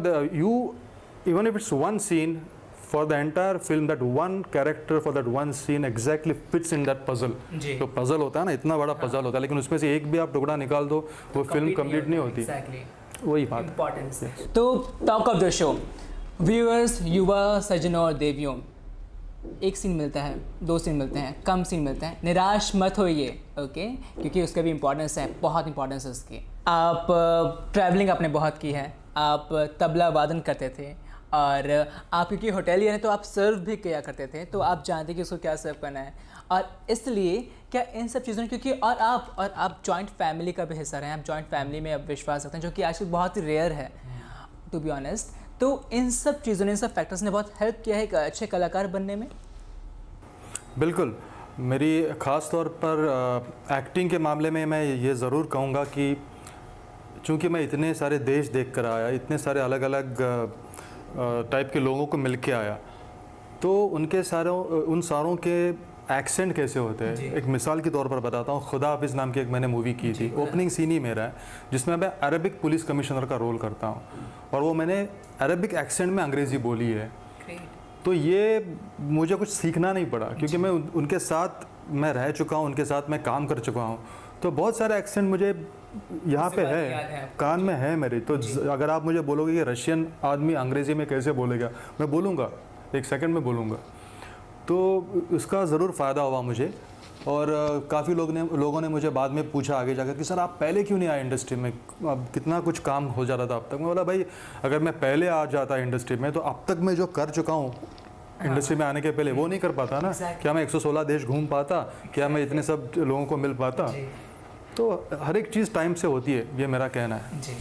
even if it's one scene, for the entire film, that one character for that one scene exactly fits in that puzzle। तो puzzle होता है ना, इतना बड़ा puzzle होता है, लेकिन उसमें से एक भी आप टुकड़ा निकाल दो वो फिल्म कंप्लीट नहीं होती। वही बात इम्पोर्टेंस। तो talk of the show, viewers, युवा, सज्जन और देवियों, एक सीन मिलता है, दो सीन मिलते हैं, कम सीन मिलते हैं, निराश मत होइए, ओके, क्योंकि उसका भी इम्पोर्टेंस है, बहुत इम्पोर्टेंस है उसकी। आप ट्रैवलिंग आपने बहुत की है, आप तबला वादन करते थे, और आप क्योंकि होटेलियर हैं तो आप सर्व भी किया करते थे, तो आप जानते कि उसको क्या सर्व करना है। और इसलिए क्या इन सब चीज़ों ने, क्योंकि और आप जॉइंट फैमिली का भी हिस्सा रहे हैं, आप जॉइंट फैमिली में आप विश्वास रखते हैं, जो कि आजकल बहुत ही रेयर है टू बी ऑनेस्ट। तो इन सब चीज़ों ने, इन सब फैक्टर्स ने बहुत हेल्प किया है एक अच्छे कलाकार बनने में। बिल्कुल, मेरी ख़ास तौर पर एक्टिंग के मामले में मैं ये ज़रूर कहूँगा कि चूँकि मैं इतने सारे देश देख कर आया, इतने सारे अलग अलग टाइप के लोगों को मिल के आया, तो उन सारों के एक्सेंट कैसे होते हैं। एक मिसाल के तौर पर बताता हूँ, खुदा हाफिज़ नाम की एक मैंने मूवी की थी, ओपनिंग सीन ही मेरा है, जिसमें मैं अरबिक पुलिस कमिश्नर का रोल करता हूँ, और वो मैंने अरबिक एक्सेंट में अंग्रेज़ी बोली है। तो ये मुझे कुछ सीखना नहीं पड़ा, क्योंकि मैं उनके साथ मैं रह चुका हूँ, उनके साथ मैं काम कर चुका हूँ, तो बहुत सारे एक्सेंट मुझे यहाँ पे है, कान में है मेरे। तो अगर आप मुझे बोलोगे कि रशियन आदमी अंग्रेज़ी में कैसे बोलेगा, मैं बोलूँगा, एक सेकंड में बोलूँगा। तो इसका ज़रूर फ़ायदा हुआ मुझे। और काफ़ी लोगों ने मुझे बाद में पूछा आगे जाकर कि सर आप पहले क्यों नहीं आए इंडस्ट्री में, अब कितना कुछ काम हो जाता था अब तक। मैं बोला भाई, अगर मैं पहले आ जाता इंडस्ट्री में तो अब तक मैं जो कर चुका हूँ इंडस्ट्री में आने के पहले वो नहीं कर पाता ना। क्या मैं 116 देश घूम पाता, क्या मैं इतने सब लोगों को मिल पाता। तो हर एक चीज़ टाइम से होती है, ये मेरा कहना है जी।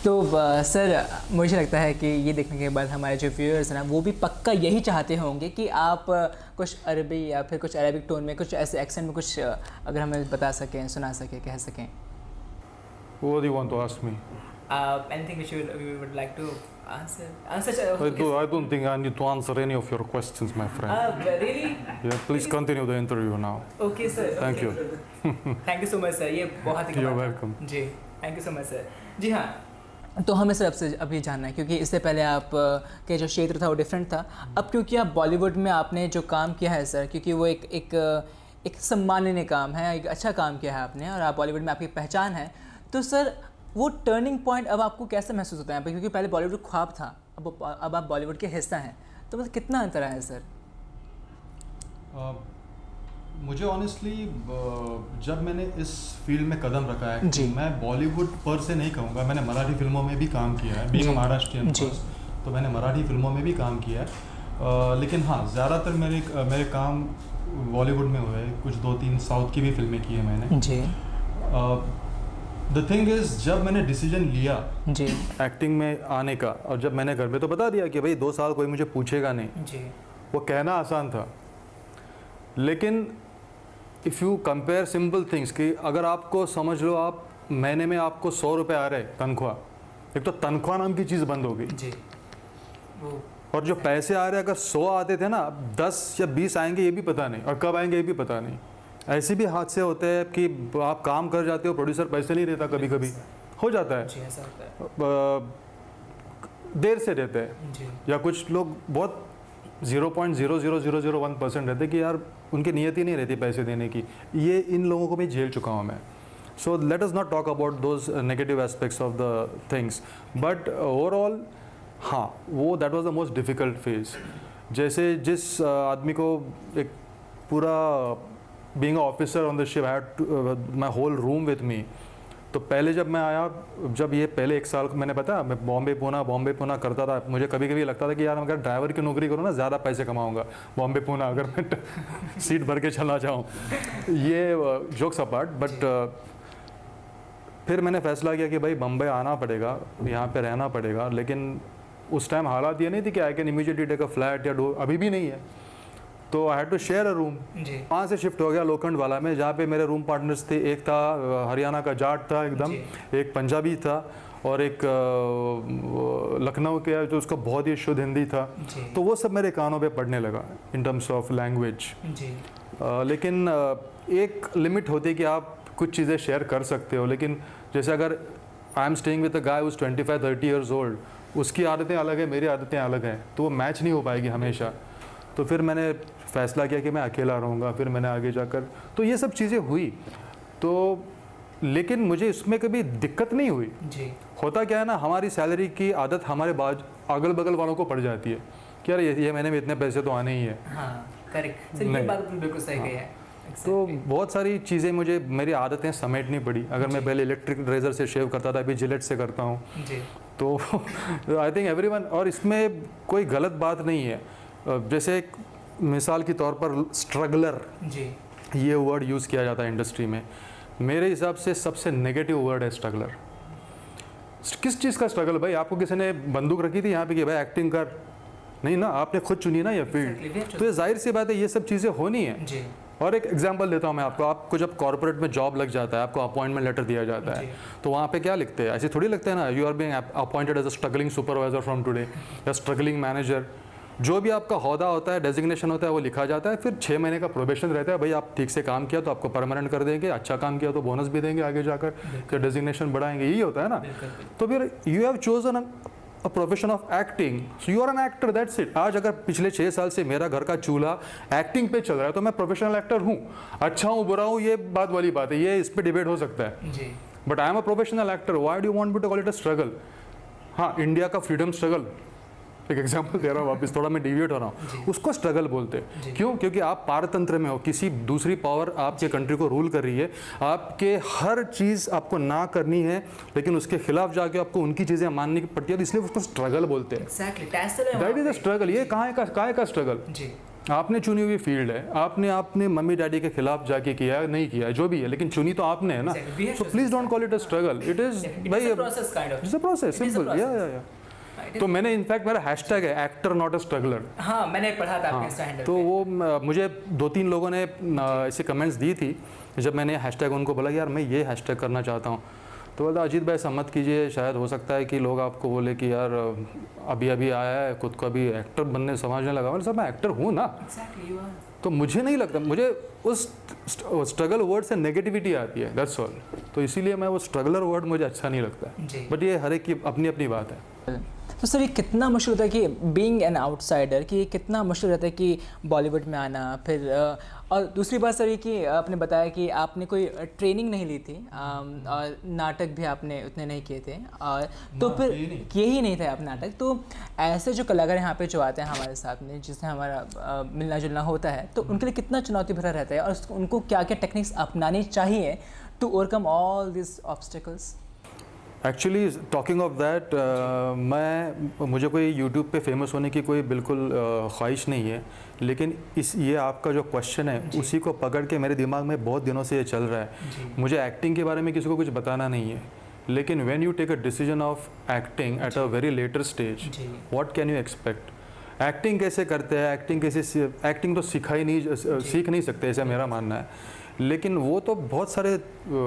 तो सर, मुझे लगता है कि ये देखने के बाद हमारे जो व्यूअर्स हैं ना, वो भी पक्का यही चाहते होंगे कि आप कुछ अरबी या फिर कुछ अरेबिक टोन में, कुछ ऐसे एक्सेंट में कुछ अगर हमें बता सकें, सुना सकें, कह सकें। What do you want to ask me? Anything which we would like to answer? I don't think I need to answer any of your questions, my friend. Really? Yeah, please continue the interview now. Okay, sir. Thank you. Thank you so much, sir. ये बहुत ही You're welcome. Ji, thank you so much, sir. जी हाँ, तो हमें sir आपसे अभी जानना है, क्योंकि इससे पहले आप के जो क्षेत्र था वो डिफरेंट था। अब क्योंकि आप बॉलीवुड में आपने जो काम किया है सर, क्योंकि वो एक सम्माननीय काम है, एक अच्छा काम किया है आपने, और आप बॉलीवुड में आपकी पहचान है, तो सर वो टर्निंग पॉइंट अब आपको कैसे महसूस होता है? क्योंकि पहले बॉलीवुड ख्वाब था, अब आप बॉलीवुड के हिस्सा हैं, तो मतलब कितना अंतर है सर? मुझे ऑनेस्टली जब मैंने इस फील्ड में कदम रखा है जी, मैं बॉलीवुड पर से नहीं कहूँगा, मैंने मराठी फिल्मों में भी काम किया है, बीइंग महाराष्ट्रियन, तो मैंने मराठी फिल्मों में भी काम किया है। लेकिन हाँ, ज़्यादातर मेरे काम बॉलीवुड में हुए, कुछ 2-3 साउथ की भी फिल्में की है मैंने जी। द थिंग इज़, जब मैंने डिसीजन लिया जी एक्टिंग में आने का, और जब मैंने घर में तो बता दिया कि भाई 2 साल कोई मुझे पूछेगा नहीं जी, वो कहना आसान था, लेकिन if you compare simple things कि अगर आपको समझ लो, आप महीने में आपको 100 रुपये आ रहे तनख्वाह, एक तो तनख्वाह नाम की चीज़ बंद हो गई जी, वो और जो पैसे आ रहे हैं, अगर 100 आते थे ना, 10 या 20 आएंगे ये भी पता नहीं, और कब आएंगे ये भी पता नहीं। ऐसे भी हादसे होते हैं कि आप काम कर जाते हो, प्रोड्यूसर पैसे नहीं देता, कभी कभी हो जाता है, जी ऐसा होता है देर से देते हैं, जी या कुछ लोग बहुत 0.00001% रहते कि यार उनकी नीयत ही नहीं रहती पैसे देने की। ये इन लोगों को भी झेल चुका हूँ मैं। So let us not talk about those negative aspects of the things, but overall हाँ, वो that was the most difficult phase. जैसे जिस आदमी को एक पूरा being officer on the ship had my whole room with me, तो पहले जब मैं आया, जब ये पहले 1 साल मैंने पता मैं बॉम्बे पूना करता था, मुझे कभी कभी लगता था कि यार अगर ड्राइवर की नौकरी करूँ ना ज़्यादा पैसे कमाऊँगा बॉम्बे पूना, अगर मैं सीट भर के चला जाऊँ। ये जोक्स अपार्ट, बट फिर मैंने फैसला किया कि भाई बम्बई आना पड़ेगा, यहाँ पे रहना पड़ेगा। लेकिन उस टाइम हालात ये नहीं थी कि I can immediately take a flat या अभी भी नहीं है, तो I had to share a room. जी वहाँ से शिफ्ट हो गया लोखंड वाला में, जहाँ पे मेरे रूम पार्टनर्स थे। एक था हरियाणा का जाट था एकदम, एक पंजाबी था, और एक लखनऊ के जो उसका बहुत ही शुद्ध हिंदी था। तो वो सब मेरे कानों पे पड़ने लगा इन टर्म्स ऑफ लैंग्वेज। जी लेकिन एक लिमिट होती है कि आप कुछ चीज़ें शेयर कर सकते हो, लेकिन जैसे अगर I am staying with a guy who is 25-30 years old, उसकी आदतें अलग है, मेरी आदतें अलग हैं, तो वो मैच नहीं हो पाएगी हमेशा। तो फिर मैंने फैसला किया कि मैं अकेला रहूँगा। फिर मैंने आगे जाकर, तो ये सब चीज़ें हुई, तो लेकिन मुझे इसमें कभी दिक्कत नहीं हुई। जी होता क्या है ना, हमारी सैलरी की आदत हमारे अगल बगल वालों को पड़ जाती है कि यार ये महीने में इतने पैसे तो आने ही है। हाँ करेक्ट सर, ये नहीं। बात आपने बिल्कुल सही कही है। तो बहुत सारी चीज़ें मुझे, मेरी आदतें समेटनी पड़ी। अगर मैं पहले इलेक्ट्रिक रेजर से शेव करता था, अभी जिलेट से करता हूँ, जी तो आई थिंक एवरीवन, और इसमें कोई गलत बात नहीं है। जैसे एक मिसाल के तौर पर स्ट्रगलर, जी ये वर्ड यूज़ किया जाता है इंडस्ट्री में। मेरे हिसाब से सबसे नेगेटिव वर्ड है स्ट्रगलर। किस चीज़ का स्ट्रगल भाई? आपको किसी ने बंदूक रखी थी यहाँ पे कि भाई एक्टिंग कर? नहीं ना, आपने खुद चुनी ना ये फील्ड। तो ये जाहिर सी बात है, ये सब चीज़ें होनी है। जी और एक एग्जांपल देता हूँ मैं आपको। आपको जब कॉर्पोरेट में जॉब लग जाता है, आपको अपॉइंटमेंट लेटर दिया जाता है, तो वहाँ पे क्या लिखते हैं? ऐसे थोड़ी लिखते हैं ना, you are being appointed as a struggling supervisor from today, या स्ट्रगलिंग मैनेजर। जो भी आपका ओहदा होता है, डेजिग्नेशन होता है, वो लिखा जाता है। फिर 6 महीने का प्रोबेशन रहता है, भाई आप ठीक से काम किया तो आपको परमानेंट कर देंगे, अच्छा काम किया तो बोनस भी देंगे आगे जाकर, फिर डेजिग्नेशन बढ़ाएंगे, यही होता है ना। तो फिर you have chosen a profession of acting, so you are an actor, that's it. आज अगर पिछले 6 साल से मेरा घर का चूल्हा एक्टिंग पे चल रहा है, तो मैं प्रोफेशनल एक्टर हूँ। अच्छा हूँ बुरा हूँ, ये बात वाली बात है, ये इस पर डिबेट हो सकता है। जी but I am a professional actor, why do you want me to call it a struggle? हाँ, इंडिया का फ्रीडम स्ट्रगल, एक एग्जांपल दे रहा हूँ वापस, थोड़ा मैं डिविएट हो रहा हूँ, उसको स्ट्रगल बोलते हैं। क्यों? क्योंकि आप पारतंत्र में हो, किसी दूसरी पावर आपके कंट्री को रूल कर रही है, आपके हर चीज़ आपको ना करनी है, लेकिन उसके खिलाफ जाके आपको उनकी चीज़ें माननी पड़ती है, तो इसलिए उसको स्ट्रगल बोलते हैं। एग्जैक्टली, टैसल है दैट इज अ स्ट्रगल। ये कहाँ का स्ट्रगल? जी आपने चुनी हुई फील्ड है, आपने मम्मी डैडी के खिलाफ जाके किया है, नहीं किया है, जो भी है, लेकिन चुनी तो आपने है ना। Exactly. We have so please don't call it a struggle, it is भाई process kind of, it's a process, simple. या तो मैंने इनफैक्ट, मेरा हैशटैग है एक्टर नॉट अ स्ट्रगलर। हाँ मैंने पढ़ा था आपके इंस्टा हैंडल तो वो मुझे 2-3 लोगों ने ऐसे कमेंट्स दी थी, जब मैंने हैशटैग उनको बोला कि यार मैं ये हैशटैग करना चाहता हूँ, तो बोला अजीत भाई ऐसा मत कीजिए, शायद हो सकता है कि लोग आपको बोले कि यार अभी आया है, खुद को अभी एक्टर बनने समझने लगा। मतलब सर मैं एक्टर हूँ ना। Exactly you are. तो मुझे नहीं लगता, मुझे उस स्ट्रगल वर्ड से नेगेटिविटी आती है, दैट्स ऑल। तो इसीलिए मैं वो स्ट्रगलर वर्ड मुझे अच्छा नहीं लगता जी। बट ये हर एक की अपनी अपनी बात है। तो सर ये कितना मुश्किल होता है कि बीइंग एन आउटसाइडर, कि ये कितना मुश्किल रहता है कि बॉलीवुड में आना? फिर और दूसरी बात सर ये कि आपने बताया कि आपने कोई ट्रेनिंग नहीं ली थी, और नाटक भी आपने उतने नहीं किए थे, और तो फिर किए ही नहीं थे आप नाटक। तो ऐसे जो कलाकार यहाँ पे जो आते हैं हमारे साथ में, जिससे हमारा मिलना जुलना होता है, तो उनके लिए कितना चुनौती भरा रहता है, और उनको क्या क्या टेक्निक्स अपनानी चाहिए to overcome all this obstacles? Actually talking of that, मुझे कोई यूट्यूब पे फेमस होने की कोई बिल्कुल ख्वाहिश नहीं है, लेकिन ये आपका जो क्वेश्चन है उसी को पकड़ के मेरे दिमाग में बहुत दिनों से ये चल रहा है। मुझे एक्टिंग के बारे में किसी को कुछ बताना नहीं है, लेकिन when you take a decision of acting at a very later stage, what can you expect? Acting कैसे करते हैं, एक्टिंग तो सीख नहीं सकते, ऐसा मेरा मानना है। लेकिन वो तो बहुत सारे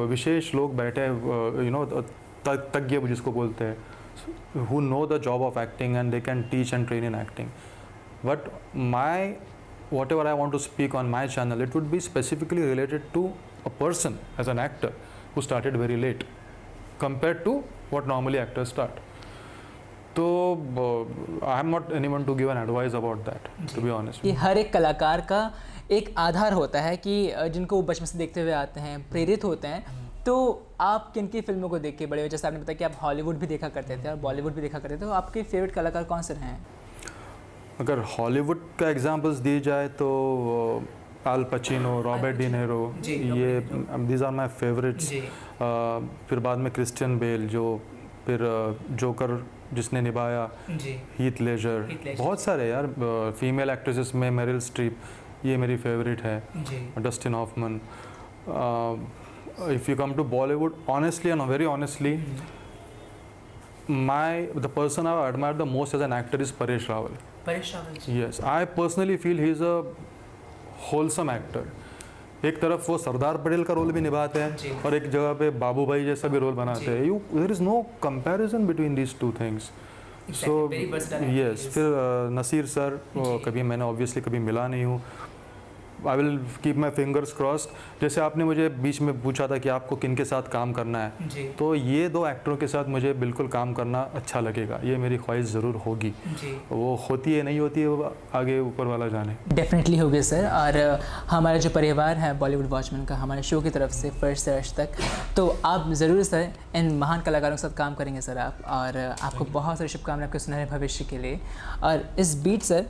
विशेष लोग बैठे हैं, तज्ञ जिसको बोलते हैं, who know the job of acting and they can teach and train in acting. But whatever I want to speak on my channel, it would be specifically related to a person as an actor who started very late compared to what normally actors start. So I am not anyone to give an advice about that, to be honest. कि हर एक कलाकार का एक आधार होता है कि जिनको वो बचपन से देखते हुए आते हैं, प्रेरित होते हैं। तो आप किन की फिल्मों को देख के बड़े हुए? जैसे आपने बताया कि आप हॉलीवुड भी देखा करते थे और बॉलीवुड भी देखा करते थे, तो आपके फेवरेट कलाकार कौन से रहे हैं? अगर हॉलीवुड का एग्जांपल्स दी जाए तो अल पचिनो, रॉबर्ट डी नीरो, ये दीज आर माय फेवरेट्स। फिर बाद में क्रिस्टियन बेल, जो फिर जोकर जिसने निभाया, हीथ लेजर, बहुत सारे यार फीमेल एक्ट्रेसेस में मेरिल स्ट्रीप, ये मेरी फेवरेट है, Dustin Hoffman. If you come to Bollywood, honestly and very honestly, the person I admire the most as an actor is Paresh Rawal. Paresh Rawal. Yes, I personally feel he is a wholesome actor. एक तरफ वो सरदार पटेल का role भी निभाते हैं और एक जगह पे बाबू भाई जैसा भी रोल बनाते हैं। There is no comparison between these two things. So yes, फिर नसीर सर, कभी मैंने ऑब्वियसली कभी मिला नहीं हूँ। I will keep my fingers crossed. जैसे आपने मुझे बीच में पूछा था कि आपको किन के साथ काम करना है, तो ये दो एक्टरों के साथ मुझे बिल्कुल काम करना अच्छा लगेगा, ये मेरी ख्वाहिश ज़रूर होगी। वो होती है नहीं होती है, वो आगे ऊपर वाला जाने। डेफिनेटली होगी सर। और हमारा जो परिवार है बॉलीवुड वॉचमैन का, हमारे शो की तरफ से फर्स्ट से अर्श तक, तो आप ज़रूर सर इन महान कलाकारों के साथ काम करेंगे सर आप, और आपको बहुत सारी शुभकामनाएं आपके सुनहरे भविष्य के लिए। और इस बीच सर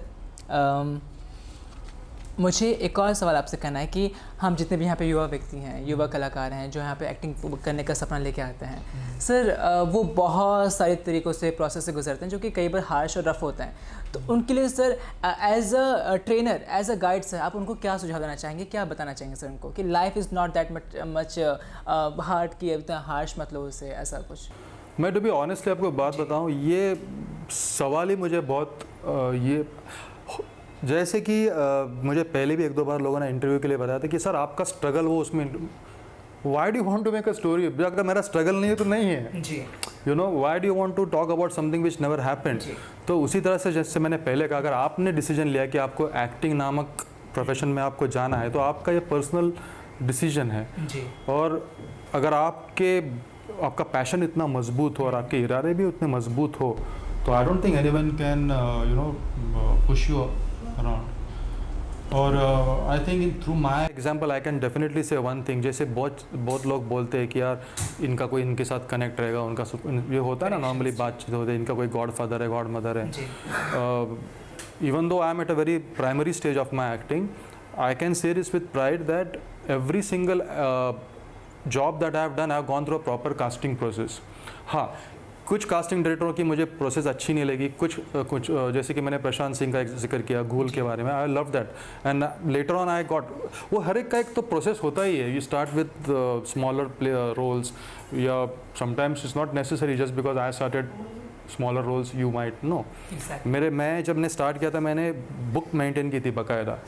मुझे एक और सवाल आपसे करना है कि हम जितने भी यहाँ पे युवा व्यक्ति हैं, युवा कलाकार हैं जो यहाँ पे एक्टिंग करने का सपना लेके आते हैं सर, वो बहुत सारे तरीक़ों से प्रोसेस से गुजरते हैं जो कि कई बार हार्श और रफ़ होते हैं। तो उनके लिए sir as a trainer, as a guide sir, आप उनको क्या सुझाव देना चाहेंगे, क्या बताना चाहेंगे सर उनको कि life is not that much hard, कि इतना हार्श मत लो उसे, ऐसा कुछ? मैं टू बी ऑनेस्टली आपको बात बताऊँ, ये सवाल ही मुझे बहुत ये जैसे कि मुझे पहले भी एक दो बार लोगों ने इंटरव्यू के लिए बताया था कि सर आपका स्ट्रगल, वो उसमें why do want to make a story, अगर मेरा स्ट्रगल नहीं है तो नहीं है, you know, why do want to talk about something which never happened. तो उसी तरह से जैसे मैंने पहले कहा, अगर आपने डिसीजन लिया कि आपको एक्टिंग नामक प्रोफेशन में आपको जाना है, तो आपका ये पर्सनल डिसीजन है। और अगर आपका पैशन इतना मजबूत हो और आपके इरादे भी उतने मजबूत हो, तो I don't think anyone can push you around. और I think through my example I can definitely से वन थिंग, जैसे बहुत लोग बोलते हैं कि यार इनका कोई इनके साथ कनेक्ट रहेगा, उनका ये होता है ना, नॉर्मली बातचीत होती है, इनका कोई गॉड फादर है, गॉड मदर है। Even though I am eight a very primary stage of my acting, I can say this with pride that every single job that I have done, I have gone through a proper casting process. हाँ, कुछ casting डायरेक्टरों की मुझे process अच्छी नहीं लगी, कुछ जैसे कि मैंने प्रशांत सिंह का जिक्र किया, घूल के बारे में, I love that and later on I got, वो हर एक का एक तो प्रोसेस होता ही है। You start with smaller roles, या sometimes it's not necessary just because I started smaller roles, you might know. मैं जब ने स्टार्ट किया था, मैंने बुक मेंटेन की थी बाकायदा।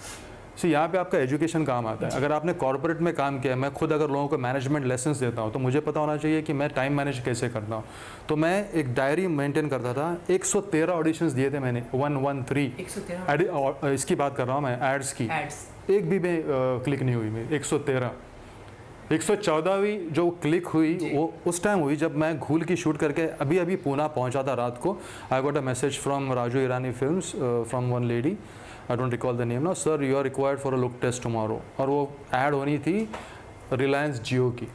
सो यहाँ पे आपका एजुकेशन काम आता है। अगर आपने कॉर्पोरेट में काम किया, मैं खुद अगर लोगों को मैनेजमेंट लेसन्स देता हूँ, तो मुझे पता होना चाहिए कि मैं टाइम मैनेज कैसे करता हूँ। तो मैं एक डायरी मेंटेन करता था। 113 ऑडिशंस दिए थे मैंने, 113 इसकी बात कर रहा हूँ मैं, एड्स की, एक भी में क्लिक नहीं हुई मेरी। 113, 114वीं जो क्लिक हुई वो उस टाइम हुई जब मैं घूल की शूट करके अभी पुणे पहुँचा था रात को। I got a message from Raju Irani films from one lady, I don't recall the name now, sir you are required for a look test tomorrow. और वो ऐड होनी थी रिलायंस जियो की,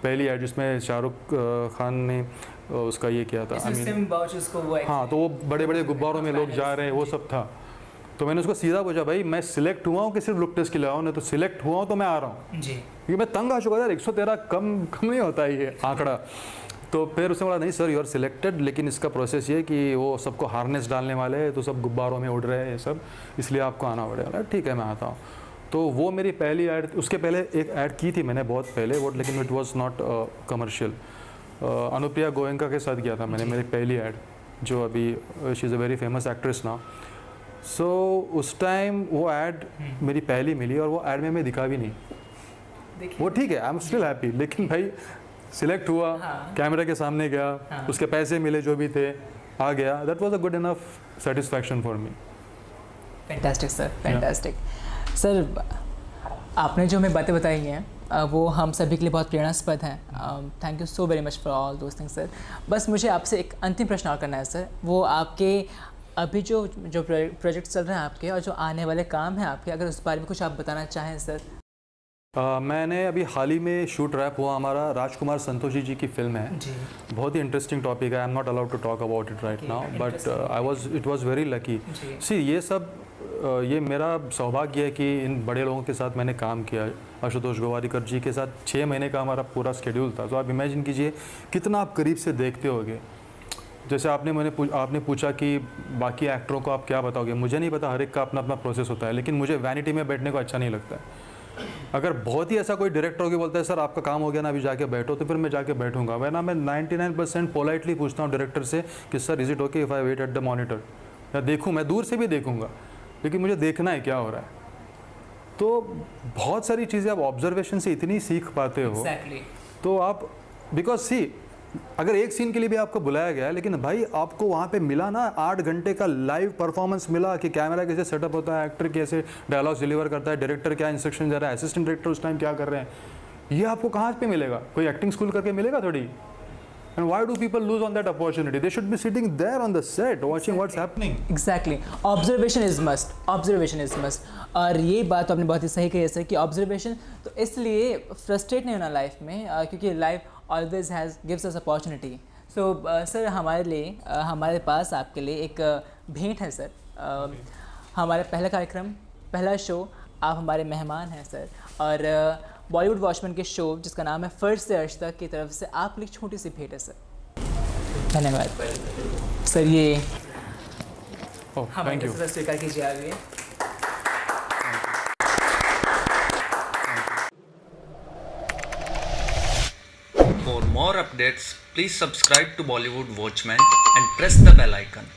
पहली ऐड जिसमें शाहरुख खान ने उसका ये किया था, हाँ, तो वो बड़े बड़े गुब्बारों में लोग जा रहे हैं, वो सब था। तो मैंने उसको सीधा पूछा, भाई मैं सिलेक्ट हुआ हूँ कि सिर्फ लुक टेस्ट के लिए आऊँ? नहीं तो सिलेक्ट हुआ हूँ तो मैं आ रहा हूँ, क्योंकि मैं तंग आ चुका था। 113 कम नहीं होता ये आंकड़ा। तो फिर उसने बोला, नहीं सर यू आर सिलेक्टेड, लेकिन इसका प्रोसेस ये कि वो सबको हार्नेस डालने वाले हैं, तो सब गुब्बारों में उड़ रहे हैं ये सब, इसलिए आपको आना पड़ेगा। ठीक है मैं आता हूँ। तो वो मेरी पहली ऐड, उसके पहले एक ऐड की थी मैंने बहुत पहले वो, लेकिन it was not commercial. Anupriya Goenka के साथ किया था मैंने मेरी पहली ऐड, जो अभी she is a very famous actress now. So उस टाइम वो ऐड मेरी पहली मिली और वो ऐड में मैं दिखा भी नहीं। वो ठीक है, आई एम स्टिल हैप्पी, लेकिन भाई सिलेक्ट हुआ, कैमरे के सामने गया, उसके पैसे मिले जो भी थे, आ गया, that was a good enough satisfaction for me. Fantastic sir, fantastic sir. आपने जो हमें बातें बताई हैं वो हम सभी के लिए बहुत प्रेरणास्पद हैं। Thank you so very much for all those things sir. बस मुझे आपसे एक अंतिम प्रश्न और करना है सर, वो आपके अभी जो प्रोजेक्ट चल रहे हैं आपके और जो आने वाले काम हैं आपके, अगर उस बारे में कुछ आप बताना चाहें सर। मैंने अभी हाल ही में शूट रैप हुआ, हमारा राजकुमार संतोषी जी की फिल्म है। जी। बहुत ही इंटरेस्टिंग टॉपिक है, I am not allowed to talk about it right now, but it was very lucky. See ये सब ये मेरा सौभाग्य है कि इन बड़े लोगों के साथ मैंने काम किया। आशुतोष गोवारिकर जी के साथ 6 महीने का हमारा पूरा शेड्यूल था। तो आप इमेजिन कीजिए कितना आप करीब से देखते होगे। जैसे आपने पूछा कि बाकी एक्टरों को आप क्या बताओगे, मुझे नहीं पता, हर एक का अपना अपना प्रोसेस होता है, लेकिन मुझे वैनिटी में बैठने को अच्छा नहीं लगता है। अगर बहुत ही ऐसा कोई डायरेक्टर होगी बोलता है सर आपका काम हो गया ना अभी जाके बैठो, तो फिर मैं जाके बैठूंगा। वरना मैं 99% पोलाइटली पूछता हूँ डायरेक्टर से कि sir is it okay if I wait at the monitor, या देखूँ, मैं दूर से भी देखूंगा, लेकिन मुझे देखना है क्या हो रहा है। तो बहुत सारी चीज़ें आप ऑब्जर्वेशन से इतनी सीख पाते हो। तो आप बिकॉज सी अगर एक सीन के लिए भी आपको बुलाया गया है, लेकिन भाई आपको वहाँ पे मिला ना 8 घंटे का लाइव परफॉर्मेंस मिला कि कैमरा कैसे सेटअप होता है, एक्टर कैसे डायलॉग्स डिलीवर करता है, डायरेक्टर क्या इंस्ट्रक्शन दे रहा है, असिस्टेंट डायरेक्टर उस टाइम क्या कर रहे हैं, ये आपको कहाँ पे मिलेगा? कोई एक्टिंग स्कूल करके मिलेगा थोड़ी। And why do people lose on that opportunity? They should be sitting there on the set watching what's happening. Exactly. Observation is must. Observation is must. और ये बात तो आपने बहुत ही सही कही है सर कि ऑब्जर्वेशन तो इसलिए फ्रस्ट्रेट नहीं होना लाइफ में, क्योंकि life always has gives us opportunity. So sir हमारे लिए हमारे पास आपके लिए एक भेंट है सर। हमारा पहला कार्यक्रम, पहला शो, आप हमारे मेहमान हैं सर, और बॉलीवुड वॉचमैन के शो जिसका नाम है फर्स्ट से अर्श तक की तरफ से आप लिए छोटी सी भेंट है सर। धन्यवाद सर। ये थैंक यू। स्वीकार कीजिए आगे। For more updates, please subscribe to Bollywood Watchman and press the bell icon.